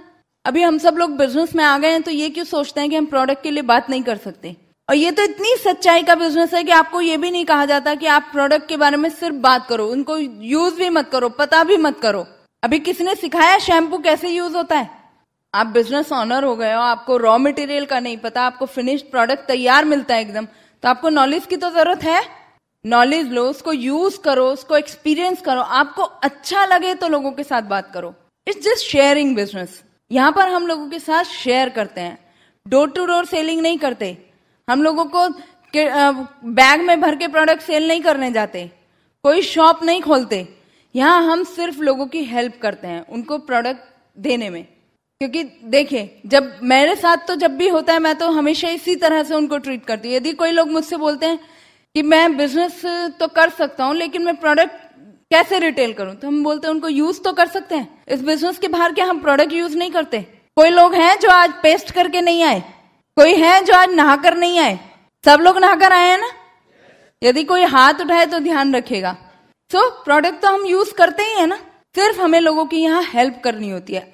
अभी हम सब लोग बिजनेस में आ गए हैं तो ये क्यों सोचते हैं कि हम प्रोडक्ट के लिए बात नहीं कर सकते। और ये तो इतनी सच्चाई का बिजनेस है कि आपको ये भी नहीं कहा जाता कि आप प्रोडक्ट के बारे में सिर्फ बात करो, उनको यूज भी मत करो, पता भी मत करो। अभी किसी ने सिखाया शैम्पू कैसे यूज होता है? आप बिजनेस ऑनर हो गए हो, आपको रॉ मटेरियल का नहीं पता, आपको फिनिश्ड प्रोडक्ट तैयार मिलता है एकदम, तो आपको नॉलेज की तो जरूरत है। नॉलेज लो, उसको यूज करो, उसको एक्सपीरियंस करो, आपको अच्छा लगे तो लोगों के साथ बात करो। It's just sharing business. यहाँ पर हम लोगों के साथ शेयर करते हैं, डोर टू डोर सेलिंग नहीं करते। हम लोगों को बैग में भर के प्रोडक्ट सेल नहीं करने जाते, कोई शॉप नहीं खोलते। यहाँ हम सिर्फ लोगों की हेल्प करते हैं, उनको प्रोडक्ट देने में। क्योंकि देखिए, जब मेरे साथ तो जब भी होता है मैं तो हमेशा इसी तरह से उनको ट्रीट करती हूँ। यदि कोई लोग मुझसे बोलते हैं कि मैं बिजनेस तो कर सकता हूँ लेकिन मैं प्रोडक्ट कैसे रिटेल करूं, तो हम बोलते हैं उनको यूज तो कर सकते हैं। इस बिजनेस के बाहर क्या हम प्रोडक्ट यूज नहीं करते? कोई लोग हैं जो आज पेस्ट करके नहीं आए, कोई है जो आज नहाकर नहीं आए, सब लोग नहाकर आए हैं ना। यदि कोई हाथ उठाए तो ध्यान रखिएगा। सो प्रोडक्ट तो हम यूज करते ही है ना, सिर्फ हमें लोगों की यहाँ हेल्प करनी होती है,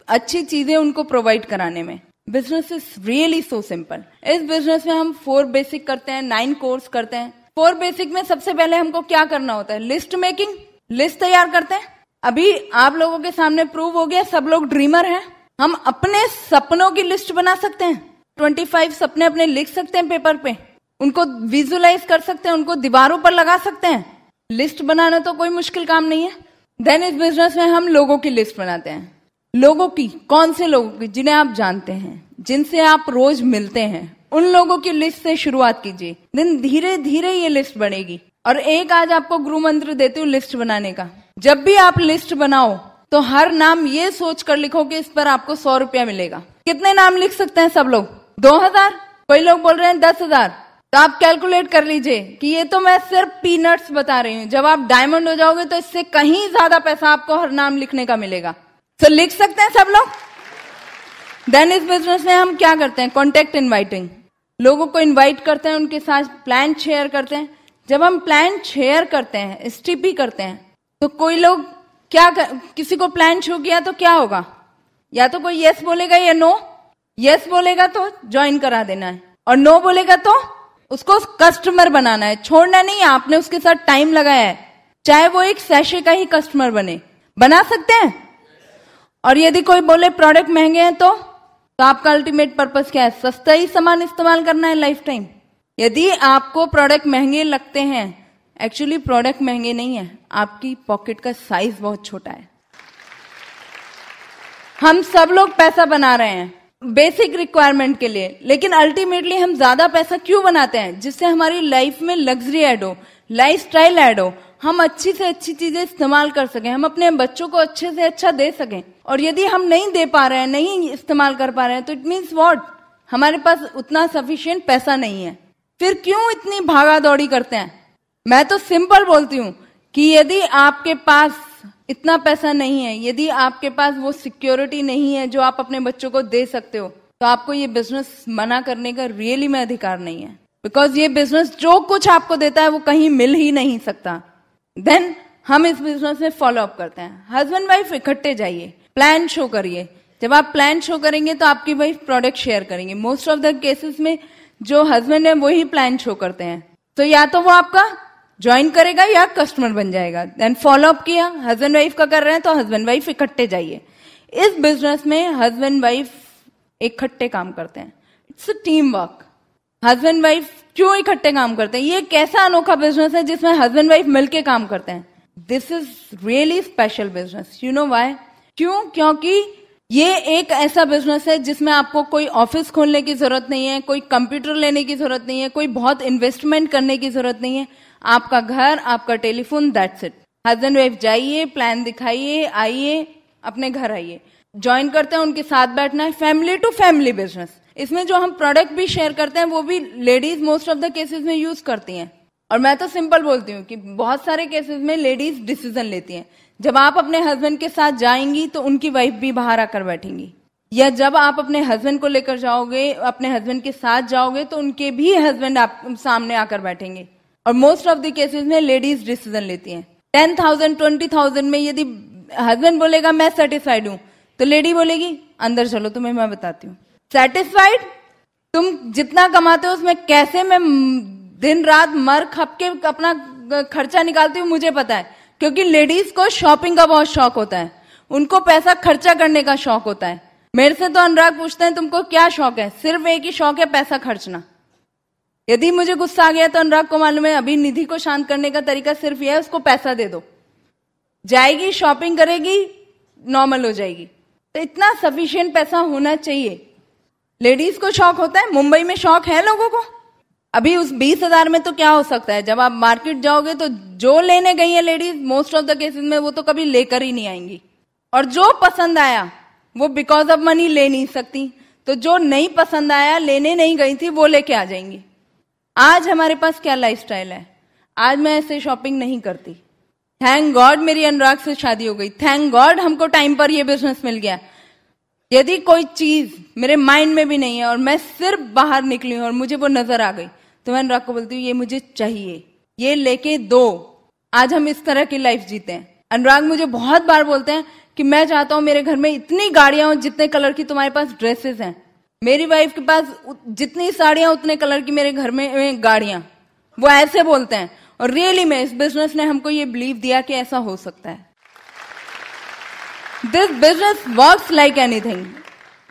अच्छी चीजें उनको प्रोवाइड कराने में। Business is really so simple. इस बिजनेस में हम 4 बेसिक करते हैं, 9 कोर्स करते हैं। 4 बेसिक में सबसे पहले हमको क्या करना होता है? लिस्ट मेकिंग, लिस्ट तैयार करते हैं। अभी आप लोगों के सामने प्रूव हो गया सब लोग ड्रीमर हैं। हम अपने सपनों की लिस्ट बना सकते हैं, 25 सपने अपने लिख सकते हैं पेपर पे, उनको विजुअलाइज कर सकते हैं, उनको दीवारों पर लगा सकते हैं। लिस्ट बनाना तो कोई मुश्किल काम नहीं है। देन इस बिजनेस में हम लोगों की लिस्ट बनाते हैं। लोगों की, कौन से लोगों की? जिन्हें आप जानते हैं, जिनसे आप रोज मिलते हैं, उन लोगों की लिस्ट से शुरुआत कीजिए। देन धीरे धीरे ये लिस्ट बनेगी। और एक आज आपको गुरु मंत्र देती हूँ लिस्ट बनाने का। जब भी आप लिस्ट बनाओ तो हर नाम ये सोच कर लिखो कि इस पर आपको 100 रुपया मिलेगा। कितने नाम लिख सकते हैं सब लोग? 2000? कोई लोग बोल रहे हैं 10,000। तो आप कैलकुलेट कर लीजिए कि ये तो मैं सिर्फ पीनट्स बता रही हूँ। जब आप डायमंड हो जाओगे तो इससे कहीं ज्यादा पैसा आपको हर नाम लिखने का मिलेगा। तो लिख सकते हैं सब लोग। देन इस बिजनेस में हम क्या करते हैं? Contact inviting. लोगों को इनवाइट करते हैं, उनके साथ प्लान शेयर करते हैं। जब हम प्लान शेयर करते हैं, एसटीपी करते हैं, तो कोई लोग किसी को प्लान शो किया तो क्या होगा? या तो कोई यस बोलेगा या नो। यस बोलेगा तो ज्वाइन करा देना है, और नो बोलेगा तो उसको कस्टमर बनाना है, छोड़ना नहीं है। आपने उसके साथ टाइम लगाया है, चाहे वो एक सैशे का ही कस्टमर बना सकते हैं। और यदि कोई बोले प्रोडक्ट महंगे हैं तो आपका अल्टीमेट पर्पस क्या है? सस्ता ही सामान इस्तेमाल करना है लाइफ टाइम। यदि आपको प्रोडक्ट महंगे लगते हैं, एक्चुअली प्रोडक्ट महंगे नहीं है, आपकी पॉकेट का साइज बहुत छोटा है। हम सब लोग पैसा बना रहे हैं बेसिक रिक्वायरमेंट के लिए, लेकिन अल्टीमेटली हम ज्यादा पैसा क्यों बनाते हैं? जिससे हमारी लाइफ में लग्जरी ऐड हो, लाइफ स्टाइल ऐड हो, हम अच्छी से अच्छी चीजें इस्तेमाल कर सकें, हम अपने बच्चों को अच्छे से अच्छा दे सकें। और यदि हम नहीं दे पा रहे हैं, नहीं इस्तेमाल कर पा रहे हैं, तो इट मीन्स व्हाट? हमारे पास उतना सफिशिएंट पैसा नहीं है। फिर क्यों इतनी भागा दौड़ी करते हैं? मैं तो सिंपल बोलती हूँ कि यदि आपके पास इतना पैसा नहीं है, यदि आपके पास वो सिक्योरिटी नहीं है जो आप अपने बच्चों को दे सकते हो, तो आपको ये बिजनेस मना करने का रियली में अधिकार नहीं है। बिकॉज ये बिजनेस जो कुछ आपको देता है वो कहीं मिल ही नहीं सकता। देन हम इस बिजनेस में फॉलो अप करते हैं। हस्बैंड वाइफ इकट्ठे जाइए, प्लान शो करिए। जब आप प्लान शो करेंगे तो आपकी वाइफ प्रोडक्ट शेयर करेंगे। मोस्ट ऑफ द केसेस में जो हस्बैंड है वही प्लान शो करते हैं, तो या तो वो आपका ज्वाइन करेगा या कस्टमर बन जाएगा। देन फॉलो अप किया, हस्बैंड वाइफ का कर रहे हैं तो हस्बैंड वाइफ इकट्ठे जाइए। इस बिजनेस में हस्बैंड वाइफ इकट्ठे काम करते हैं, it's a team work. Husband wife क्यों इकट्ठे काम करते हैं? ये कैसा अनोखा बिजनेस है जिसमें हस्बैंड वाइफ मिलके काम करते हैं? This is really special business. You know why? क्यों? क्योंकि ये एक ऐसा बिजनेस है जिसमें आपको कोई ऑफिस खोलने की जरूरत नहीं है, कोई कंप्यूटर लेने की जरूरत नहीं है, कोई बहुत इन्वेस्टमेंट करने की जरूरत नहीं है। आपका घर, आपका telephone, that's it. Husband wife जाइए, प्लान दिखाइए, आइए, अपने घर आइए, ज्वाइन करते हैं, उनके साथ बैठना है। Family to family business. इसमें जो हम प्रोडक्ट भी शेयर करते हैं वो भी ladies most of the cases में यूज करती हैं। और मैं तो सिंपल बोलती हूँ कि बहुत सारे केसेस में लेडीज डिसीजन लेती हैं। जब आप अपने हस्बैंड के साथ जाएंगी तो उनकी वाइफ भी बाहर आकर बैठेंगी, या जब आप अपने हस्बैंड को लेकर जाओगे, अपने हस्बैंड के साथ जाओगे, तो उनके भी हस्बैंड आप सामने आकर बैठेंगे। और मोस्ट ऑफ द केसेस में लेडीज डिसीजन लेती हैं। 10,000 20,000 में यदि हस्बैंड बोलेगा मैं सेटिस्फाइड हूं, तो लेडी बोलेगी अंदर चलो तुम्हें मैं बताती हूँ। सेटिस्फाइड, तुम जितना कमाते हो उसमें कैसे मैं दिन रात मर खप के अपना खर्चा निकालती हूँ मुझे पता है, क्योंकि लेडीज को शॉपिंग का बहुत शौक होता है, उनको पैसा खर्चा करने का शौक होता है। मेरे से तो अनुराग पूछते हैं तुमको क्या शौक है, सिर्फ एक ही शौक है, पैसा खर्चना। यदि मुझे गुस्सा आ गया तो अनुराग को मालूम है अभी निधि को शांत करने का तरीका सिर्फ यह है उसको पैसा दे दो, जाएगी शॉपिंग करेगी नॉर्मल हो जाएगी। तो इतना सफिशिएंट पैसा होना चाहिए। लेडीज को शौक होता है, मुंबई में शौक है लोगों को। अभी उस 20,000 में तो क्या हो सकता है, जब आप मार्केट जाओगे तो जो लेने गई है ladies most of the cases में वो तो कभी लेकर ही नहीं आएंगी, और जो पसंद आया वो बिकॉज ऑफ मनी ले नहीं सकती, तो जो नहीं पसंद आया लेने नहीं गई थी वो लेके आ जाएंगी। आज हमारे पास क्या लाइफस्टाइल है, आज मैं ऐसे शॉपिंग नहीं करती। थैंक गॉड मेरी अनुराग से शादी हो गई, थैंक गॉड हमको टाइम पर ये बिजनेस मिल गया। यदि कोई चीज मेरे माइंड में भी नहीं है और मैं सिर्फ बाहर निकली हूं और मुझे वो नजर आ गई तो मैं अनुराग को बोलती हूँ ये मुझे चाहिए, ये लेके दो। आज हम इस तरह की लाइफ जीते हैं। अनुराग मुझे बहुत बार बोलते हैं कि मैं चाहता हूं मेरे घर में इतनी गाड़ियां हो जितने कलर की तुम्हारे पास ड्रेसेस हैं, मेरी वाइफ के पास जितनी साड़ियां उतने कलर की मेरे घर में गाड़ियां। वो ऐसे बोलते हैं, और रियली में इस बिजनेस ने हमको ये बिलीव दिया कि ऐसा हो सकता है। This business works like anything,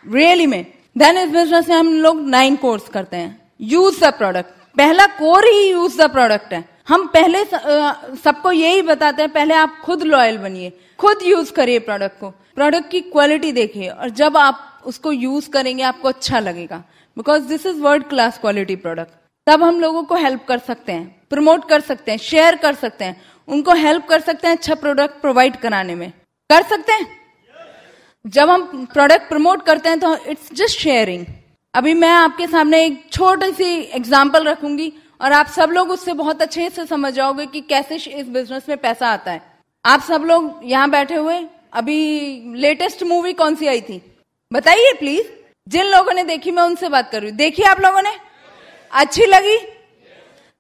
really में। देन इस बिजनेस में हम लोग 9 कोर्स करते हैं। यूज द प्रोडक्ट, पहला core he use the product है। हम पहले सबको यही बताते हैं पहले आप खुद लॉयल बनिए, खुद यूज करिए प्रोडक्ट को, प्रोडक्ट की क्वालिटी देखिए, और जब आप उसको यूज करेंगे आपको अच्छा लगेगा, because this is world class quality product. तब हम लोगों को हेल्प कर सकते हैं, प्रमोट कर सकते हैं, शेयर कर सकते हैं, उनको हेल्प कर सकते हैं अच्छा प्रोडक्ट प्रोवाइड कराने में। कर सकते हैं? जब हम प्रोडक्ट प्रमोट करते हैं तो इट्स जस्ट शेयरिंग। अभी मैं आपके सामने एक छोटी सी एग्जांपल रखूंगी और आप सब लोग उससे बहुत अच्छे से समझ जाओगे कि कैसे इस बिजनेस में पैसा आता है। आप सब लोग यहाँ बैठे हुए, अभी लेटेस्ट मूवी कौन सी आई थी बताइए प्लीज। जिन लोगों ने देखी मैं उनसे बात कर रही हूँ, देखी आप लोगों ने? अच्छी लगी?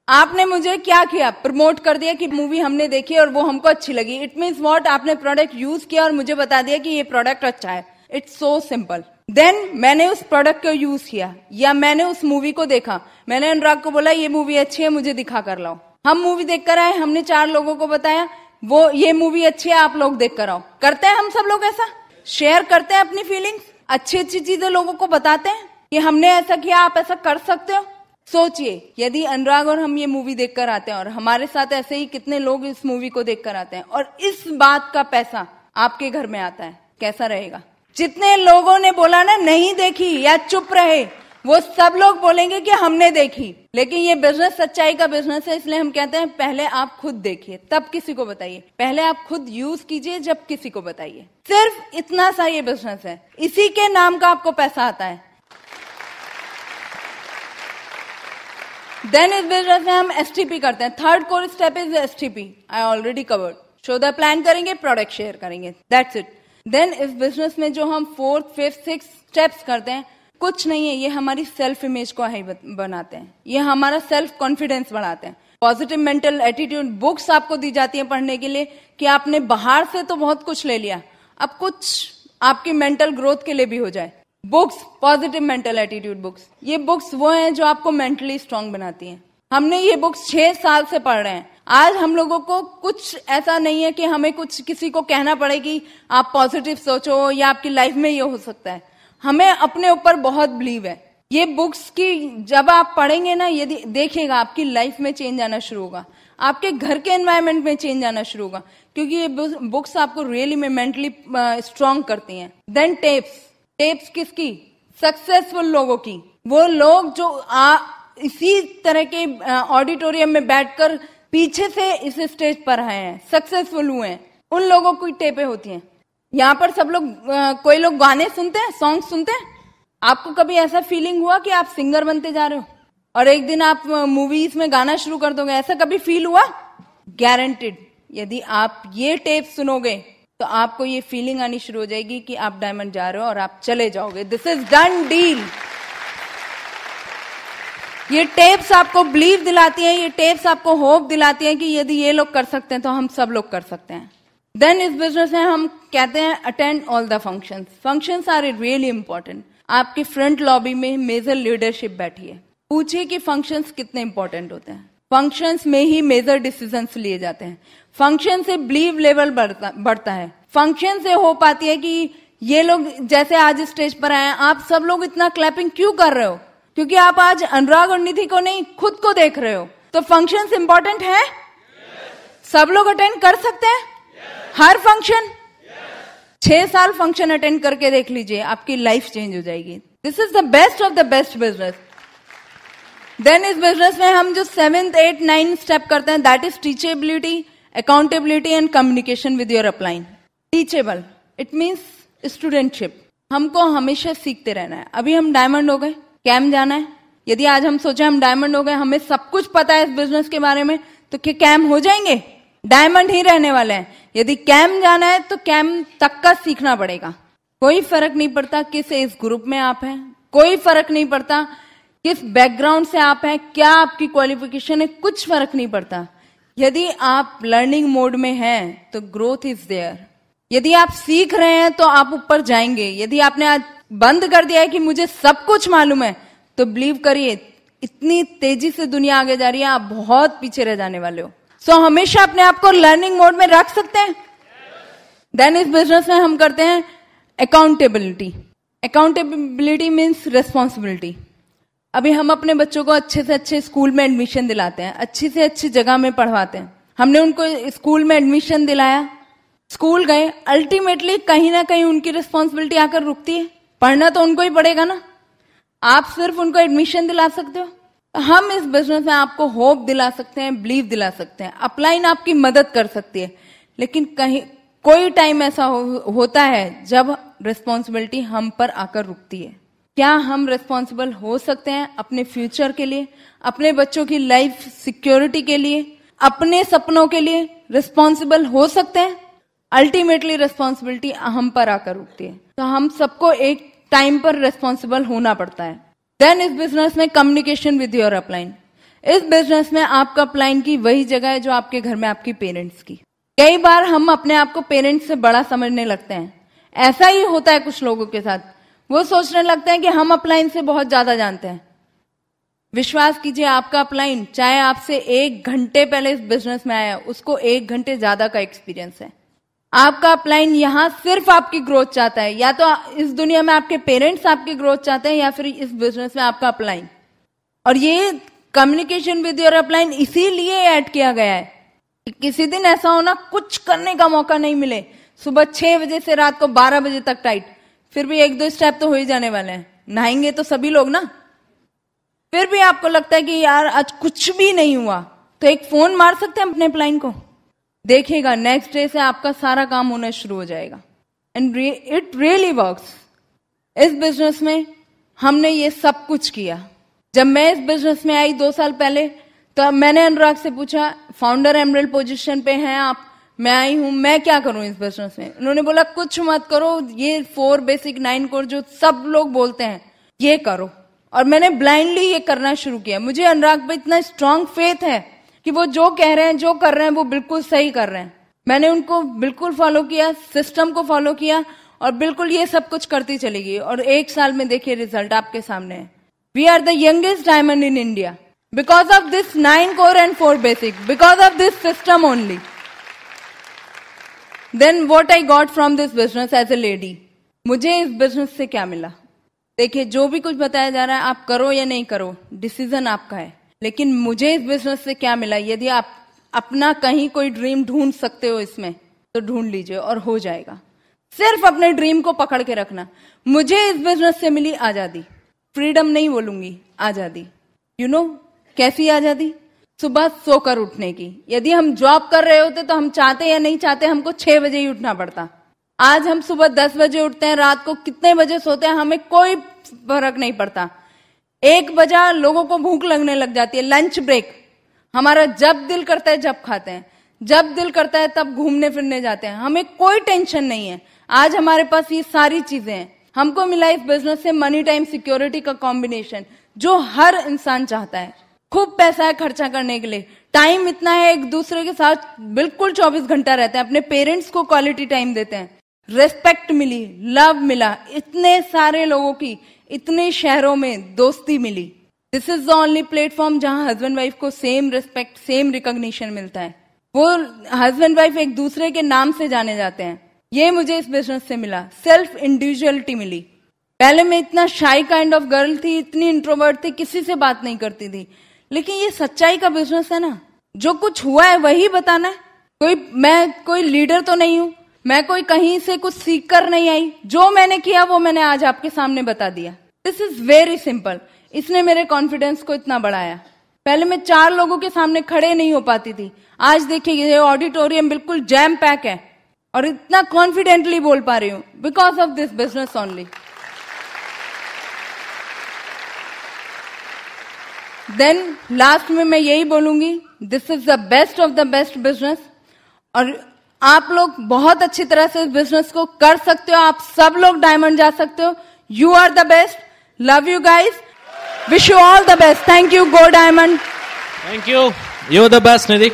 आपने मुझे क्या किया, प्रमोट कर दिया कि मूवी हमने देखी और वो हमको अच्छी लगी। इट मीन्स व्हाट, आपने प्रोडक्ट यूज किया और मुझे बता दिया कि ये प्रोडक्ट अच्छा है। It's so simple. देन मैंने उस प्रोडक्ट को यूज किया या मैंने उस मूवी को देखा, मैंने अनुराग को बोला ये मूवी अच्छी है मुझे दिखा कर लाओ। हम मूवी देख कर आए, हमने 4 लोगों को बताया वो ये मूवी अच्छी है आप लोग देख कर आओ। करते हैं हम सब लोग ऐसा? शेयर करते हैं अपनी फीलिंग्स, अच्छी अच्छी चीजें लोगों को बताते हैं कि हमने ऐसा किया आप ऐसा कर सकते हो। सोचिए यदि अनुराग और हम ये मूवी देखकर आते हैं और हमारे साथ ऐसे ही कितने लोग इस मूवी को देखकर आते हैं और इस बात का पैसा आपके घर में आता है, कैसा रहेगा? जितने लोगों ने बोला ना नहीं देखी या चुप रहे, वो सब लोग बोलेंगे कि हमने देखी। लेकिन ये बिजनेस सच्चाई का बिजनेस है, इसलिए हम कहते हैं पहले आप खुद देखिए तब किसी को बताइए, पहले आप खुद यूज कीजिए जब किसी को बताइए। सिर्फ इतना सा ये बिजनेस है, इसी के नाम का आपको पैसा आता है। देन इस बिजनेस में हम एसटीपी करते हैं। 3rd core step is STP, I already covered. Show the plan करेंगे, प्रोडक्ट शेयर करेंगे, दैट्स इट। देन इस बिजनेस में जो हम 4th 5th 6th स्टेप्स करते हैं कुछ नहीं है, ये हमारी सेल्फ इमेज को हाई बनाते हैं, ये हमारा सेल्फ कॉन्फिडेंस बढ़ाते हैं। पॉजिटिव मेंटल एटीट्यूड, बुक्स आपको दी जाती है पढ़ने के लिए कि आपने बाहर से तो बहुत कुछ ले लिया, अब कुछ आपकी मेंटल ग्रोथ के लिए भी हो जाए। Books, positive mental attitude books, ये बुक्स वो हैं जो आपको मेंटली स्ट्रांग बनाती हैं। हमने ये बुक्स 6 साल से पढ़ रहे हैं। आज हम लोगों को कुछ ऐसा नहीं है कि हमें कुछ किसी को कहना पड़े कि आप पॉजिटिव सोचो या आपकी लाइफ में ये हो सकता है। हमें अपने ऊपर बहुत बिलीव है। ये बुक्स की जब आप पढ़ेंगे ना, यदि देखिएगा आपकी लाइफ में चेंज आना शुरू होगा, आपके घर के एनवायरनमेंट में चेंज आना शुरू होगा, क्योंकि ये बुक्स आपको रियली में मेंटली स्ट्रांग करती हैं। देन टेप्स किसकी? सक्सेसफुल लोगों की। वो लोग जो इसी तरह के ऑडिटोरियम में बैठकर पीछे से इस स्टेज पर आए हैं, सक्सेसफुल हुए हैं, उन लोगों की टेपें होती हैं। यहाँ पर सब लोग कोई लोग गाने सुनते हैं, सॉन्ग सुनते हैं। आपको कभी ऐसा फीलिंग हुआ कि आप सिंगर बनते जा रहे हो और एक दिन आप मूवीज में गाना शुरू कर दोगे? ऐसा कभी फील हुआ? गारंटेड यदि आप ये टेप सुनोगे तो आपको ये फीलिंग आनी शुरू हो जाएगी कि आप डायमंड जा रहे हो और आप चले जाओगे। This is done deal. ये टेप्स आपको बिलीव दिलाती हैं, ये टेप्स आपको होप दिलाती हैं कि यदि ये लोग कर सकते हैं तो हम सब लोग कर सकते हैं। देन इस बिजनेस में हम कहते हैं attend all the functions. Functions are really important. आपके फ्रंट लॉबी में मेजर लीडरशिप बैठी है, पूछिए कि फंक्शंस कितने इंपॉर्टेंट होते हैं। फंक्शंस में ही मेजर डिसीजंस लिए जाते हैं। फंक्शन से बिलीव लेवल बढ़ता है। फंक्शन से होप आती है कि ये लोग जैसे आज स्टेज पर आए हैं, आप सब लोग इतना क्लैपिंग क्यों कर रहे हो? क्योंकि आप आज अनुराग और निधि को नहीं, खुद को देख रहे हो। तो फंक्शंस इंपॉर्टेंट है? सब लोग अटेंड कर सकते हैं हर फंक्शन? 6 साल फंक्शन अटेंड करके देख लीजिए, आपकी लाइफ चेंज हो जाएगी। This is the best of the best business. Then इस बिजनेस में हम जो 7th 8th 9th स्टेप करते हैं, that is teachability, accountability and communication with your upline. Teachable it means studentship. हमको हमेशा सीखते रहना है। अभी हम डायमंड हो गए, कैम जाना है। यदि आज हम सोचे हम डायमंड हो गए, हमें सब कुछ पता है इस बिजनेस के बारे में, तो क्या कैम हो जाएंगे? डायमंड ही रहने वाले हैं। यदि कैम जाना है तो कैम तक का सीखना पड़ेगा। कोई फर्क नहीं पड़ता किस एज ग्रुप में आप हैं, कोई फर्क नहीं पड़ता किस बैकग्राउंड से आप हैं, क्या आपकी क्वालिफिकेशन है, कुछ फर्क नहीं पड़ता। यदि आप लर्निंग मोड में हैं तो ग्रोथ इज देयर। यदि आप सीख रहे हैं तो आप ऊपर जाएंगे। यदि आपने आज बंद कर दिया है कि मुझे सब कुछ मालूम है, तो बिलीव करिए इतनी तेजी से दुनिया आगे जा रही है, आप बहुत पीछे रह जाने वाले हो। सो हमेशा अपने आप को लर्निंग मोड में रख सकते हैं। देन इस बिजनेस में हम करते हैं अकाउंटेबिलिटी। Accountability means responsibility. अभी हम अपने बच्चों को अच्छे से अच्छे स्कूल में एडमिशन दिलाते हैं, अच्छी से अच्छी जगह में पढ़वाते हैं। हमने उनको स्कूल में एडमिशन दिलाया, स्कूल गए, अल्टीमेटली कहीं ना कहीं उनकी रिस्पॉन्सिबिलिटी आकर रुकती है। पढ़ना तो उनको ही पड़ेगा ना, आप सिर्फ उनको एडमिशन दिला सकते हो। हम इस बिजनेस में आपको होप दिला सकते हैं, बिलीव दिला सकते हैं। अपलाइन आपकी मदद कर सकती है, लेकिन कहीं कोई टाइम ऐसा होता है जब रिस्पॉन्सिबिलिटी हम पर आकर रुकती है। क्या हम रिस्पॉन्सिबल हो सकते हैं अपने फ्यूचर के लिए, अपने बच्चों की लाइफ सिक्योरिटी के लिए, अपने सपनों के लिए रिस्पॉन्सिबल हो सकते हैं? अल्टीमेटली रिस्पॉन्सिबिलिटी हम पर आकर रुकती है। तो हम सबको एक टाइम पर रिस्पॉन्सिबल होना पड़ता है। देन इस बिजनेस में कम्युनिकेशन विद योर अपलाइन। इस बिजनेस में आपका अपलाइन की वही जगह है जो आपके घर में आपकी पेरेंट्स की। कई बार हम अपने आप को पेरेंट्स से बड़ा समझने लगते हैं। ऐसा ही होता है कुछ लोगों के साथ। वो सोचने लगते हैं कि हम अपलाइन से बहुत ज्यादा जानते हैं। विश्वास कीजिए, आपका अपलाइन चाहे आपसे 1 घंटे पहले इस बिजनेस में आया, उसको 1 घंटे ज्यादा का एक्सपीरियंस है। आपका अपलाइन यहां सिर्फ आपकी ग्रोथ चाहता है। या तो इस दुनिया में आपके पेरेंट्स आपकी ग्रोथ चाहते हैं, या फिर इस बिजनेस में आपका अपलाइन। और ये कम्युनिकेशन विद योर अपलाइन इसीलिए ऐड किया गया है कि किसी दिन ऐसा होना कुछ करने का मौका नहीं मिले, सुबह 6 बजे से रात को 12 बजे तक टाइट, फिर भी 1-2 स्टेप तो हो ही जाने वाले हैं। नहाएंगे तो सभी लोग ना, फिर भी आपको लगता है कि यार आज कुछ भी नहीं हुआ, तो एक फोन मार सकते हैं अपने अपलाइन को, देखिएगा नेक्स्ट डे से आपका सारा काम होना शुरू हो जाएगा। And it really works. इस बिजनेस में हमने ये सब कुछ किया। जब मैं इस बिजनेस में आई 2 साल पहले, तो मैंने अनुराग से पूछा, फाउंडर एमरल्ड पोजीशन पे हैं आप, मैं आई हूं, मैं क्या करूं इस बिजनेस में? उन्होंने बोला कुछ मत करो, ये 4 बेसिक 9 कोर जो सब लोग बोलते हैं ये करो। और मैंने ब्लाइंडली ये करना शुरू किया। मुझे अनुराग पे इतना स्ट्रांग फेथ है कि वो जो कह रहे हैं, जो कर रहे हैं, वो बिल्कुल सही कर रहे हैं। मैंने उनको बिल्कुल फॉलो किया, सिस्टम को फॉलो किया, और बिल्कुल ये सब कुछ करती चली गई। और 1 साल में देखिए रिजल्ट आपके सामने है। We are the youngest diamond in India because of this 9 core and 4 basic, because of this system only. Then what I got from this business as a lady. मुझे इस बिजनेस से क्या मिला? देखिए, जो भी कुछ बताया जा रहा है, आप करो या नहीं करो, डिसीजन आपका है। लेकिन मुझे इस बिजनेस से क्या मिला? यदि आप अपना कहीं कोई ड्रीम ढूंढ सकते हो इसमें, तो ढूंढ लीजिए और हो जाएगा। सिर्फ अपने ड्रीम को पकड़ के रखना। मुझे इस बिजनेस से मिली आजादी, फ्रीडम नहीं बोलूंगी, आजादी। यू नो कैसी आजादी? सुबह सोकर उठने की। यदि हम जॉब कर रहे होते तो हम चाहते या नहीं चाहते हमको 6 बजे ही उठना पड़ता। आज हम सुबह 10 बजे उठते हैं, रात को कितने बजे सोते हैं हमें कोई फर्क नहीं पड़ता। 1 बजा लोगों को भूख लगने लग जाती है, लंच ब्रेक हमारा जब दिल करता है जब खाते हैं, जब दिल करता है तब घूमने फिरने जाते हैं, हमें कोई टेंशन नहीं है। आज हमारे पास ये सारी चीजें हैं। हमको मिला इस बिजनेस से मनी टाइम सिक्योरिटी का कॉम्बिनेशन, जो हर इंसान चाहता है। खूब पैसा है खर्चा करने के लिए, टाइम इतना है, एक दूसरे के साथ बिल्कुल 24 घंटा रहते हैं, अपने पेरेंट्स को क्वालिटी टाइम देते हैं, रेस्पेक्ट मिली, लव मिला, इतने सारे लोगों की इतने शहरों में दोस्ती मिली। This is the only platform जहां हस्बैंड वाइफ को सेम रिस्पेक्ट, सेम रिकॉग्निशन मिलता है। वो हस्बैंड वाइफ एक दूसरे के नाम से जाने जाते हैं। ये मुझे इस बिजनेस से मिला। सेल्फ इंडिविजुअलिटी मिली। पहले मैं इतना शाई काइंड ऑफ गर्ल थी, इतनी इंट्रोवर्ट थी, किसी से बात नहीं करती थी। लेकिन ये सच्चाई का बिजनेस है ना, जो कुछ हुआ है वही बताना है। मैं कोई लीडर तो नहीं हूं, मैं कोई कहीं से कुछ सीख कर नहीं आई। जो मैंने किया वो मैंने आज आपके सामने बता दिया। This is very simple. इसने मेरे कॉन्फिडेंस को इतना बढ़ाया। पहले मैं 4 लोगों के सामने खड़े नहीं हो पाती थी, आज देखिए ये ऑडिटोरियम बिल्कुल जैम पैक है और इतना कॉन्फिडेंटली बोल पा रही हूं, because of this business only. Then last में मैं यही बोलूंगी, this is the best of the best business. और आप लोग बहुत अच्छी तरह से इस बिजनेस को कर सकते हो। आप सब लोग डायमंड जा सकते हो। You are the best. Love you guys, wish you all the best. Thank you. Go diamond. Thank you. You are the best Nidhi.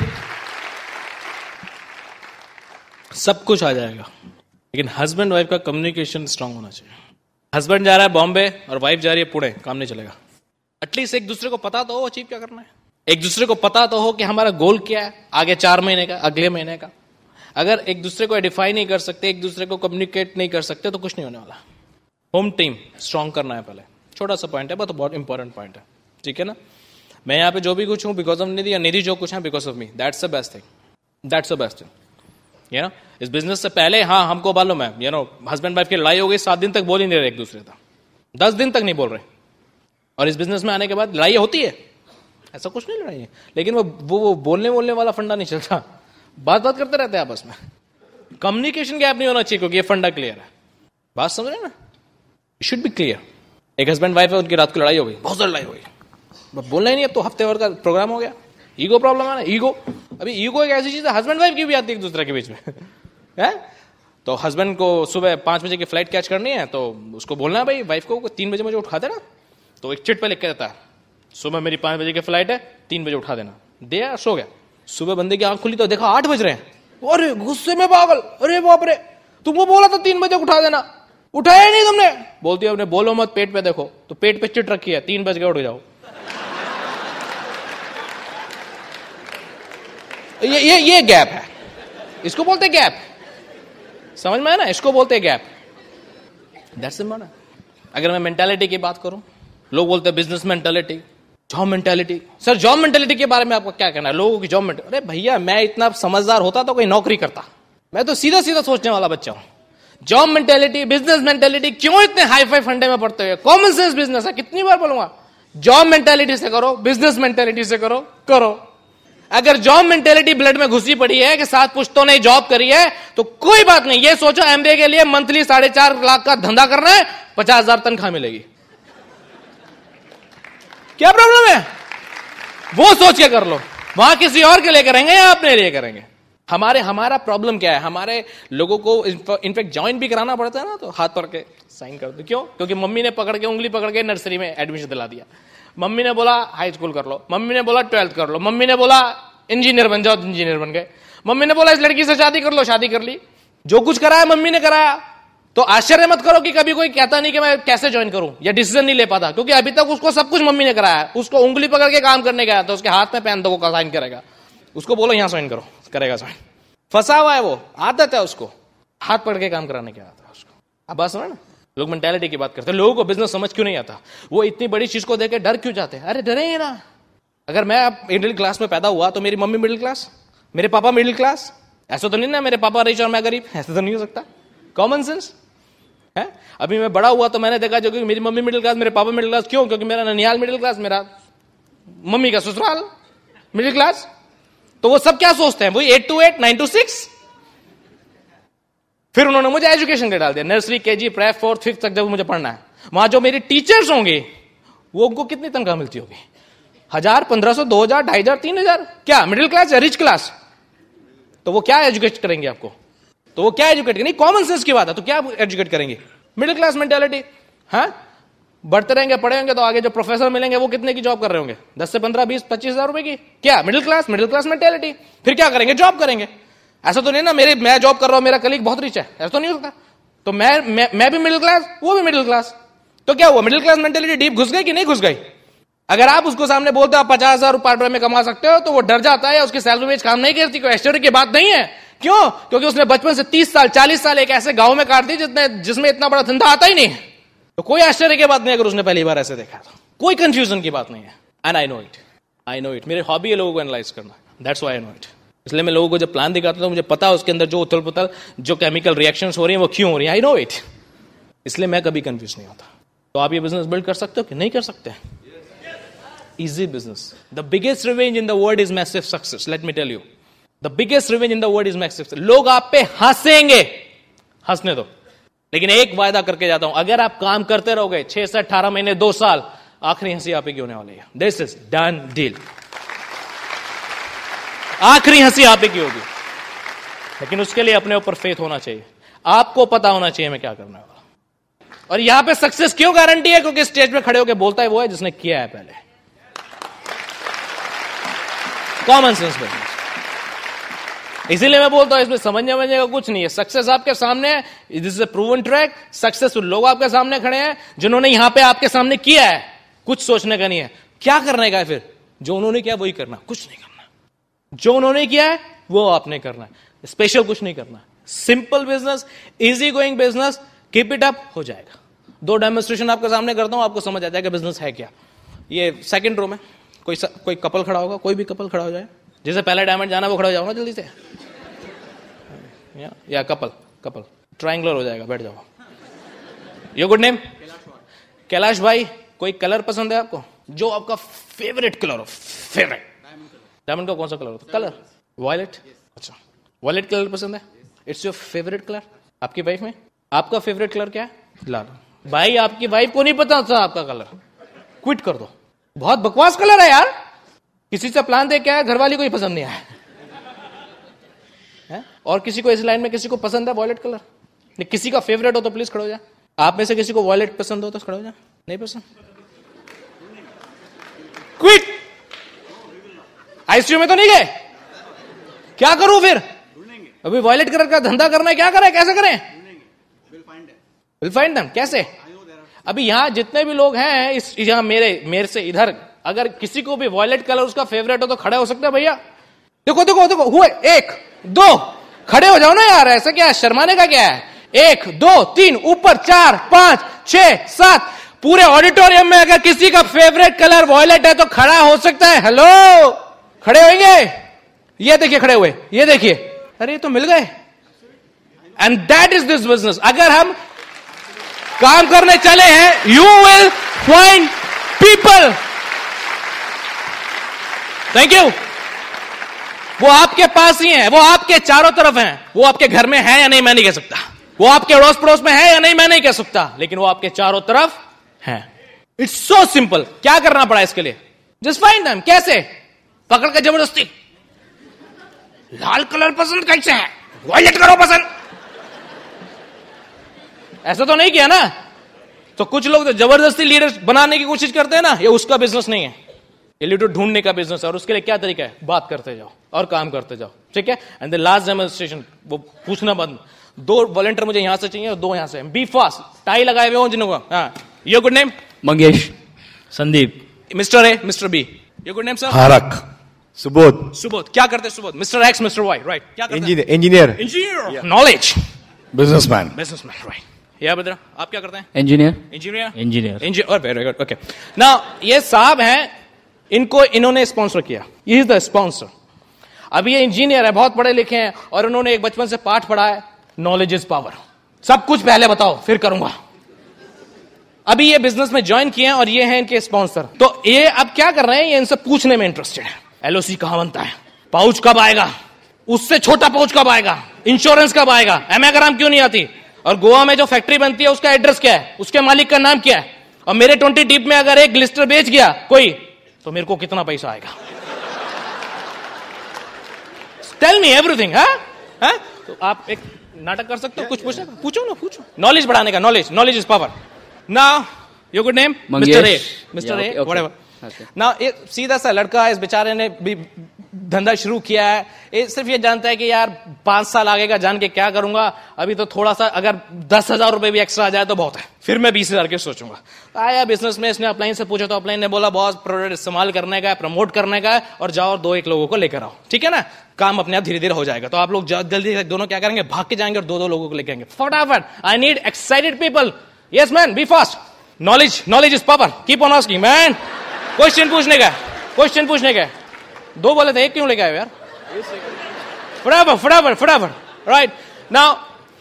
सब कुछ आ जाएगा, लेकिन हस्बैंड वाइफ का कम्युनिकेशन स्ट्रांग होना चाहिए। हस्बैंड जा रहा है बॉम्बे और वाइफ जा रही है पुणे, काम नहीं चलेगा। एटलीस्ट एक दूसरे को पता तो हो अचीव क्या करना है, एक दूसरे को पता तो हो कि हमारा गोल क्या है आगे 4 महीने का, अगले महीने का। अगर एक दूसरे को आइडेंटिफाई नहीं कर सकते, एक दूसरे को कम्युनिकेट नहीं कर सकते, तो कुछ नहीं होने वाला। होम टीम स्ट्रांग करना है पहले। छोटा सा पॉइंट है, बहुत बहुत इंपॉर्टेंट पॉइंट है, ठीक है ना। मैं यहाँ पे जो भी कुछ हूँ बिकॉज ऑफ निधि, या निधि जो कुछ है because of me. That's the best thing, that's the best thing. You know, इस बिजनेस से पहले हाँ हमको मालूम है, यू नो, हस्बैंड वाइफ की लड़ाई हो गई, 7 दिन तक बोल ही नहीं रहे एक दूसरे का, 10 दिन तक नहीं बोल रहे। और इस बिजनेस में आने के बाद लड़ाई होती है, ऐसा कुछ नहीं लड़ाई है, लेकिन वो बोलने वाला फंडा नहीं चलता। बात करते रहते हैं आपस में। कम्युनिकेशन गैप नहीं होना चाहिए, क्योंकि ये फंडा क्लियर है। बात समझ रहे ना, शुड बी क्लियर। एक हस्बैंड वाइफ है, उनकी रात को लड़ाई हो गई, बहुत सारी लड़ाई हो गई, बोलना ही नहीं। अब तो हफ्ते भर का प्रोग्राम हो गया। ईगो प्रॉब्लम है ना, ईगो। अभी ईगो एक ऐसी चीज है, हस्बैंड वाइफ की भी आती है एक दूसरे के बीच में है। तो हस्बैंड को सुबह 5 बजे की फ्लाइट कैच करनी है, तो उसको बोलना है भाई वाइफ को 3 बजे मुझे उठा देना। तो एक चिट पे लिख के देता है, सुबह मेरी 5 बजे की फ्लाइट है, 3 बजे उठा देना। दिया, सो गया। सुबह बंदे की आंख खुली तो देखा 8 बज रहे हैं। अरे गुस्से में पागल, अरे बाप रे, तुमको बोला था 3 बजे उठा देना, उठाया नहीं तुमने। बोलती है, बोलो मत, पेट पे देखो। तो पेट पे चिट रखी है, 3 बज गए, उठ जाओ। ये गैप है, इसको बोलते गैप। समझ में है ना, इसको बोलते गैप। That's it. अगर मैं मेंटालिटी की बात करूं, लोग बोलते हैं business mentality, job mentality. Sir job mentality के बारे में आपको क्या कहना है? लोगों की जॉब मेंटालिटी, अरे भैया मैं इतना समझदार होता तो कोई नौकरी करता। मैं तो सीधा सीधा सोचने वाला बच्चा हूं। जॉब मेंटालिटी, बिजनेस मेंटालिटी, क्यों इतने हाई फाई फंडे में पड़ते हुए? कॉमन सेंस बिजनेस है, कितनी बार बोलूंगा। जॉब मेंटालिटी से करो, बिजनेस मेंटालिटी से करो। अगर जॉब मेंटालिटी ब्लड में घुसी पड़ी है कि 7 पुश्तों ने जॉब करी है, तो कोई बात नहीं। ये सोचो एमबीए के लिए मंथली 4.5 लाख का धंधा करना है, 50,000 तनख्वाह मिलेगी। क्या प्रॉब्लम है? वो सोच के कर लो। वहां किसी और के लिए करेंगे या अपने लिए करेंगे? हमारा प्रॉब्लम क्या है? हमारे लोगों को इनफैक्ट ज्वाइन भी कराना पड़ता है ना, तो हाथ पकड़ के साइन कर दो। क्यों? क्योंकि मम्मी ने पकड़ के, उंगली पकड़ के नर्सरी में एडमिशन दिला दिया। मम्मी ने बोला हाई स्कूल कर लो, मम्मी ने बोला 12th कर लो, मम्मी ने बोला इंजीनियर बन जाओ, इंजीनियर बन गए। मम्मी ने बोला इस लड़की से शादी कर लो, शादी कर ली। जो कुछ कराया मम्मी ने कराया। तो आश्चर्य मत करो कि कभी कोई कहता नहीं कि मैं कैसे ज्वाइन करूं, या डिसीजन नहीं ले पाता, क्योंकि अभी तक उसको सब कुछ मम्मी ने कराया। उसको उंगली पकड़ के काम करने गया, तो उसके हाथ में पेन दो, वो साइन करेगा। उसको बोलो यहां साइन करो, करेगा साइन। फंसा हुआ है, वो आदत है उसको, हाथ पकड़ के काम कराने की आदत है उसको। अब बात समझ ना, लोग मेंटालिटी की बात करते हैं। लोगों को बिजनेस समझ क्यों नहीं आता? वो इतनी बड़ी चीज को देख के डर क्यों जाते हैं? अरे डरेंगे ना। अगर मैं मिडिल क्लास में पैदा हुआ तो मेरी मम्मी मिडिल क्लास, मेरे पापा मिडिल क्लास। ऐसा तो नहीं ना मेरे पापा रिच और मैं गरीब, ऐसा तो नहीं हो सकता। कॉमन सेंस है। अभी मैं बड़ा हुआ तो मैंने देखा जो कि मेरी मम्मी मिडिल क्लास, मेरे पापा मिडिल क्लास। क्यों? क्योंकि मेरा ननिहाल मिडिल क्लास, मेरा मम्मी का ससुराल मिडिल क्लास। तो वो सब क्या सोचते हैं? वही 8 to 8, 9 to 6। फिर उन्होंने मुझे एजुकेशन के डाल दिया, nursery, KG, prep, 4th, 5th तक जब मुझे पढ़ना है। वहां जो मेरी टीचर्स होंगे वो उनको कितनी तनख्वाह मिलती होगी? 1000, 1500, 2000, 2500, 3000। क्या मिडिल क्लास या रिच क्लास? तो वो क्या एजुकेट करेंगे आपको? तो वो क्या एजुकेट करेंगे? कॉमन सेंस की बात है, तो क्या एजुकेट करेंगे? Middle class mentality. हाँ, बढ़ते रहेंगे, पढ़े होंगे तो आगे जो प्रोफेसर मिलेंगे वो कितने की जॉब कर रहे होंगे? 10 से 15, 20, 25 हजार रुपए की। क्या? Middle class mentality. फिर क्या करेंगे? जॉब करेंगे। ऐसा तो नहीं ना मैं जॉब कर रहा हूं, मेरा कलीग बहुत रिच है, ऐसा तो नहीं होता। तो मैं भी मिडिल क्लास, वो भी मिडिल क्लास, तो क्या हुआ? मिडिल क्लास मेंटेलिटी डीप घुस गई कि नहीं घुस गई? अगर आप उसको सामने बोलते हो आप 50,000 पार्ट टाइम में कमा सकते हो, तो वो डर जाता है, उसकी सैलरी वेज काम नहीं करती। कोई आश्चर्य की बात नहीं है। क्यों? क्योंकि उसने बचपन से 30 साल 40 साल एक ऐसे गांव में काट दी जिसमें इतना बड़ा धंधा आता ही नहीं है। तो कोई आश्चर्य की बात नहीं अगर उसने पहली बार ऐसे देखा तो। कोई कंफ्यूजन की बात नहीं है। And I know it. मेरी हॉबी है लोगों को एनालाइज करना, that's why I know it. इसलिए मैं लोगों को जब प्लान दिखाता हूं मुझे पता है उसके अंदर जो उथल पुथल, जो केमिकल रिएक्शंस हो रही हैं वो क्यों हो रही है। I know it. इसलिए मैं कभी कंफ्यूज नहीं होता। तो आप ये बिजनेस बिल्ड कर सकते हो कि नहीं कर सकते? Easy business. The biggest revenge in the world is massive success. Let me tell you. The biggest revenge in the world is massive success. लोग आप पे हंसेंगे, हंसने दो, लेकिन एक वायदा करके जाता हूं, अगर आप काम करते रहोगे 6 से 18 महीने 2 साल, आखिरी हंसी आप ही की होने वाली है। This is done deal. आखिरी हंसी आप ही की होगी, लेकिन उसके लिए अपने ऊपर फेथ होना चाहिए। आपको पता होना चाहिए मैं क्या करने वाला। और यहां पे सक्सेस क्यों गारंटी है? क्योंकि स्टेज पे खड़े होकर बोलता है वो है जिसने किया है पहले। Common sense business. इसीलिए मैं बोलता हूं इसमें समझने का कुछ नहीं है। सक्सेस आपके सामने है, this is a proven track. Successful लोग आपके सामने खड़े हैं जिन्होंने यहां पे आपके सामने किया है। कुछ सोचने का नहीं है, क्या करने का है फिर? जो उन्होंने किया वही करना, कुछ नहीं करना। जो उन्होंने किया है वो आपने करना है, स्पेशल कुछ नहीं करना। Simple business, easy going business, keep it up, हो जाएगा। 2 डेमोन्स्ट्रेशन आपके सामने करता हूं, आपको समझ आ जाएगा बिजनेस है क्या। ये सेकंड रो में कोई कपल खड़ा होगा, कोई भी कपल खड़ा हो जाए, जैसे पहले डायमंड जाना वो खड़ा हो जाओ ना जल्दी से। या कपल ट्रायंगुलर हो जाएगा, बैठ जाओ। Your good name? कैलाश भाई। कोई कलर पसंद है आपको जो आपका फेवरेट कलर हो? फेवरेट डायमंड का कौन सा कलर होता है? Colour violet. अच्छा, वॉयलेट कलर पसंद है, इट्स योर फेवरेट कलर। आपकी वाइफ में आपका फेवरेट कलर क्या है? लाल। भाई आपकी वाइफ को नहीं पता था आपका कलर, क्विट कर दो। बहुत बकवास कलर है यार। किसी से प्लान दे क्या है, घरवाली को ही पसंद नहीं आया है? और किसी को इस लाइन में किसी को पसंद है वॉयलेट कलर? नहीं, किसी का फेवरेट हो तो प्लीज खड़ो जाए। आप में से किसी को वॉयलेट पसंद हो तो खड़ो जाए। नहीं पसंद? क्विट। आईसीयू में तो नहीं गए? क्या करूं फिर? अभी वॉयलेट कलर का धंधा करना है, क्या करें, कैसे करें? Will find them. कैसे? अभी यहां जितने भी लोग हैं इस यहां मेरे से इधर, अगर किसी को भी वॉयलेट कलर उसका फेवरेट हो तो खड़े हो सकते हैं भैया। देखो हुए 1 2, खड़े हो जाओ ना यार, ऐसा क्या है, शर्माने का क्या है? 1 2 3, ऊपर 4 5 6 7, पूरे ऑडिटोरियम में अगर किसी का फेवरेट कलर वॉयलेट है तो खड़ा हो सकता है। हेलो, खड़े होंगे? ये देखिए खड़े हुए, ये देखिए, अरे ये तो मिल गए। And that is this business. अगर हम काम करने चले हैं, you will find people. Thank you. वो आपके पास ही है, वो आपके चारों तरफ हैं। वो आपके घर में है या नहीं मैं नहीं कह सकता, वो आपके अड़ोस पड़ोस में है या नहीं मैं नहीं कह सकता, लेकिन वो आपके चारों तरफ है। It's so simple. क्या करना पड़ा इसके लिए? Just find them. कैसे? पकड़ के जबरदस्ती। लाल कलर पसंद कैसे है, वॉयलेट करो पसंद। ऐसा तो नहीं किया ना? तो कुछ लोग तो जबरदस्ती लीडर बनाने की कोशिश करते हैं ना, ये उसका बिजनेस नहीं है, ये लीडर ढूंढने का बिजनेस है। और उसके लिए क्या तरीका है? बात करते जाओ और काम करते जाओ, ठीक है। एंड द लास्ट डेमोन्स्ट्रेशन, वो पूछना बंद। 2 वॉलंटियर मुझे यहां से चाहिए और 2 यहां से। B fast. टाई लगाए हुए हो जिनको। हाँ, your good name? Mangesh. Sandeep. Mister A, mister B. Your good name sir? Harak. Subodh. क्या करते हैं Subodh? Mister X, mister Y, right? क्या करते हैं? इंजीनियर। नॉलेज। Businessman, right. या बद्रा, आप क्या करते हैं? Engineer. Very good, okay. Now ये साहब हैं, इन्होंने स्पॉन्सर किया, ये इज द स्पॉन्सर। अभी ये इंजीनियर है, बहुत पढ़े लिखे हैं, और उन्होंने एक बचपन से पाठ पढ़ा है, नॉलेज इज पावर। सब कुछ पहले बताओ फिर करूंगा। अभी ये बिजनेस में ज्वाइन किए हैं और ये हैं इनके स्पॉन्सर। तो ये अब क्या कर रहे हैं, ये इनसे पूछने में इंटरेस्टेड है। एलओसी कहां बनता है, पाउच कब आएगा, उससे छोटा पाउच कब आएगा, इंश्योरेंस कब आएगा, एमेग्राम क्यों नहीं आती, और गोवा में जो फैक्ट्री बनती है उसका एड्रेस क्या है, उसके मालिक का नाम क्या है, और मेरे 20 टीप में अगर एक ग्लिस्टर बेच गया कोई तो मेरे को कितना पैसा आएगा। Tell me everything. तो आप एक नाटक कर सकते हो, कुछ पूछना, पूछो ना, पूछो। नॉलेज बढ़ाने का, knowledge is power. Now your good name? Mister A, mister A, whatever. ना सीधा सा लड़का है, इस बेचारे ने भी धंधा शुरू किया है, ये सिर्फ ये जानता है कि यार 5 साल आगे का जान के क्या करूंगा, अभी तो थोड़ा सा अगर 10,000 रुपए भी एक्स्ट्रा आ जाए तो बहुत है, फिर मैं 20,000 के सोचूंगा। आया बिजनेस में, इसने अपलाइन से पूछा तो अपलाइन ने बोला बॉस प्रोडक्ट इस्तेमाल करने का है, प्रमोट करने का है, और जाओ और 2-1 लोगों को लेकर आओ, ठीक है ना, काम अपने आप धीरे धीरे हो जाएगा। तो आप लोग जल्दी दोनों क्या करेंगे, भाग के जाएंगे और 2-2 लोगों को लेकर आएंगे फटाफट। I need excited people. Yes man, be fast. Knowledge is power, keep on asking man. Question पूछने का 2 बोले थे, 1 क्यों लेके आए यार? फटाफट। राइट नाउ,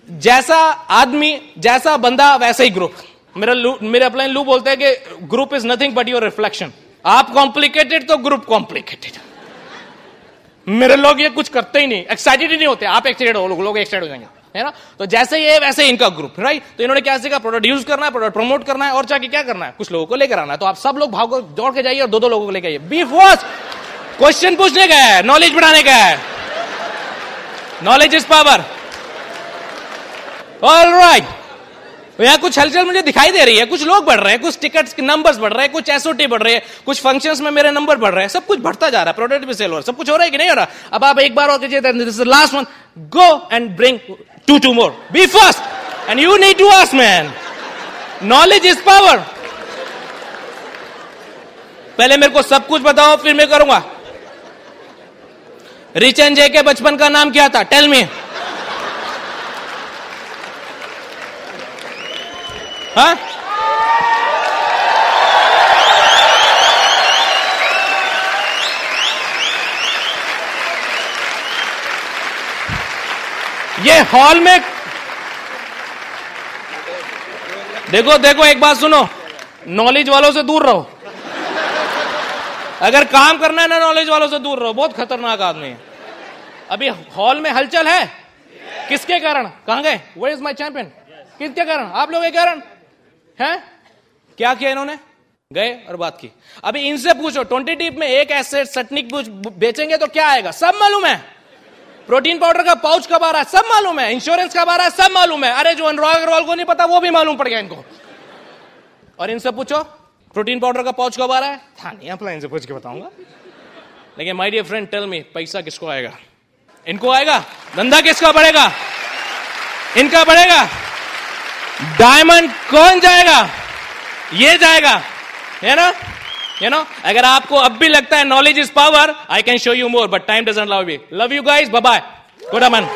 जैसा आदमी जैसा बंदा वैसे ही ग्रुप। मेरे अपलाइन लू बोलते हैं कि group is nothing but your reflection. आप कॉम्प्लिकेटेड तो ग्रुप कॉम्प्लिकेटेड। मेरे लोग ये कुछ करते ही नहीं, एक्साइटेड ही नहीं होते। आप एक्साइटेड हो, लोग एक्साइटेड हो जाएंगे, है ना। तो जैसे ये वैसे ही इनका ग्रुप, राइट। तो इन्होंने क्या सीखा, प्रोडक्ट यूज करना है, प्रोडक्ट प्रमोट करना है, और जाके क्या करना है, कुछ लोगों को लेकर आना है। तो आप सब लोग भागो, दौड़ के जाइए और 2-2 लोगों को लेकर आइए। B fast. क्वेश्चन पूछने का है, नॉलेज बढ़ाने का है। Knowledge is power. ऑलराइट, यहां कुछ हलचल मुझे दिखाई दे रही है, कुछ लोग बढ़ रहे हैं, कुछ टिकट्स के नंबर्स बढ़ रहे हैं, कुछ एसओटी बढ़ रहे हैं, कुछ फंक्शंस में मेरे नंबर बढ़ रहे हैं, सब कुछ बढ़ता जा रहा है, प्रोडक्ट भी सेल हो रहा है, सब कुछ हो रहा है कि नहीं हो रहा। अब आप एक बार और कीजिए, this is last one, go and bring 2 more, be fast and you need to ask man. Knowledge is power. पहले मेरे को सब कुछ बताओ, फिर मैं करूंगा। रिचन जे के बचपन का नाम क्या था, टेल मी। हाँ, ये हॉल में देखो एक बात सुनो, नॉलेज वालों से दूर रहो। अगर काम करना है ना, नॉलेज वालों से दूर रहो, बहुत खतरनाक आदमी है। अभी हॉल में हलचल है, किसके कारण? कहां गए? Where is my champion? किसके कारण? आप लोगों के कारण है। क्या किया इन्होंने? गए और बात की। अभी इनसे पूछो, 20 टीप में एक एसेट सटनिक बेचेंगे तो क्या आएगा, सब मालूम है। प्रोटीन पाउडर का पाउच कब आ रहा है, सब मालूम है। इंश्योरेंस कब आ रहा है, सब मालूम है। अरे जो अनुराग अग्रवाल को नहीं पता, वो भी मालूम पड़ गया इनको। और इनसे पूछो प्रोटीन पाउडर का पाउच कब आ रहा है, था नहीं, अपना से पूछ के बताऊंगा। लेकिन my dear friend, tell me, पैसा किसको आएगा? इनको आएगा। धंधा किसका बढ़ेगा? इनका बढ़ेगा। डायमंड कौन जाएगा? ये जाएगा, है ना। यू नो, अगर आपको अब भी लगता है knowledge is power, I can show you more, but time doesn't allow me. Love you guys, bye bye, good Aman.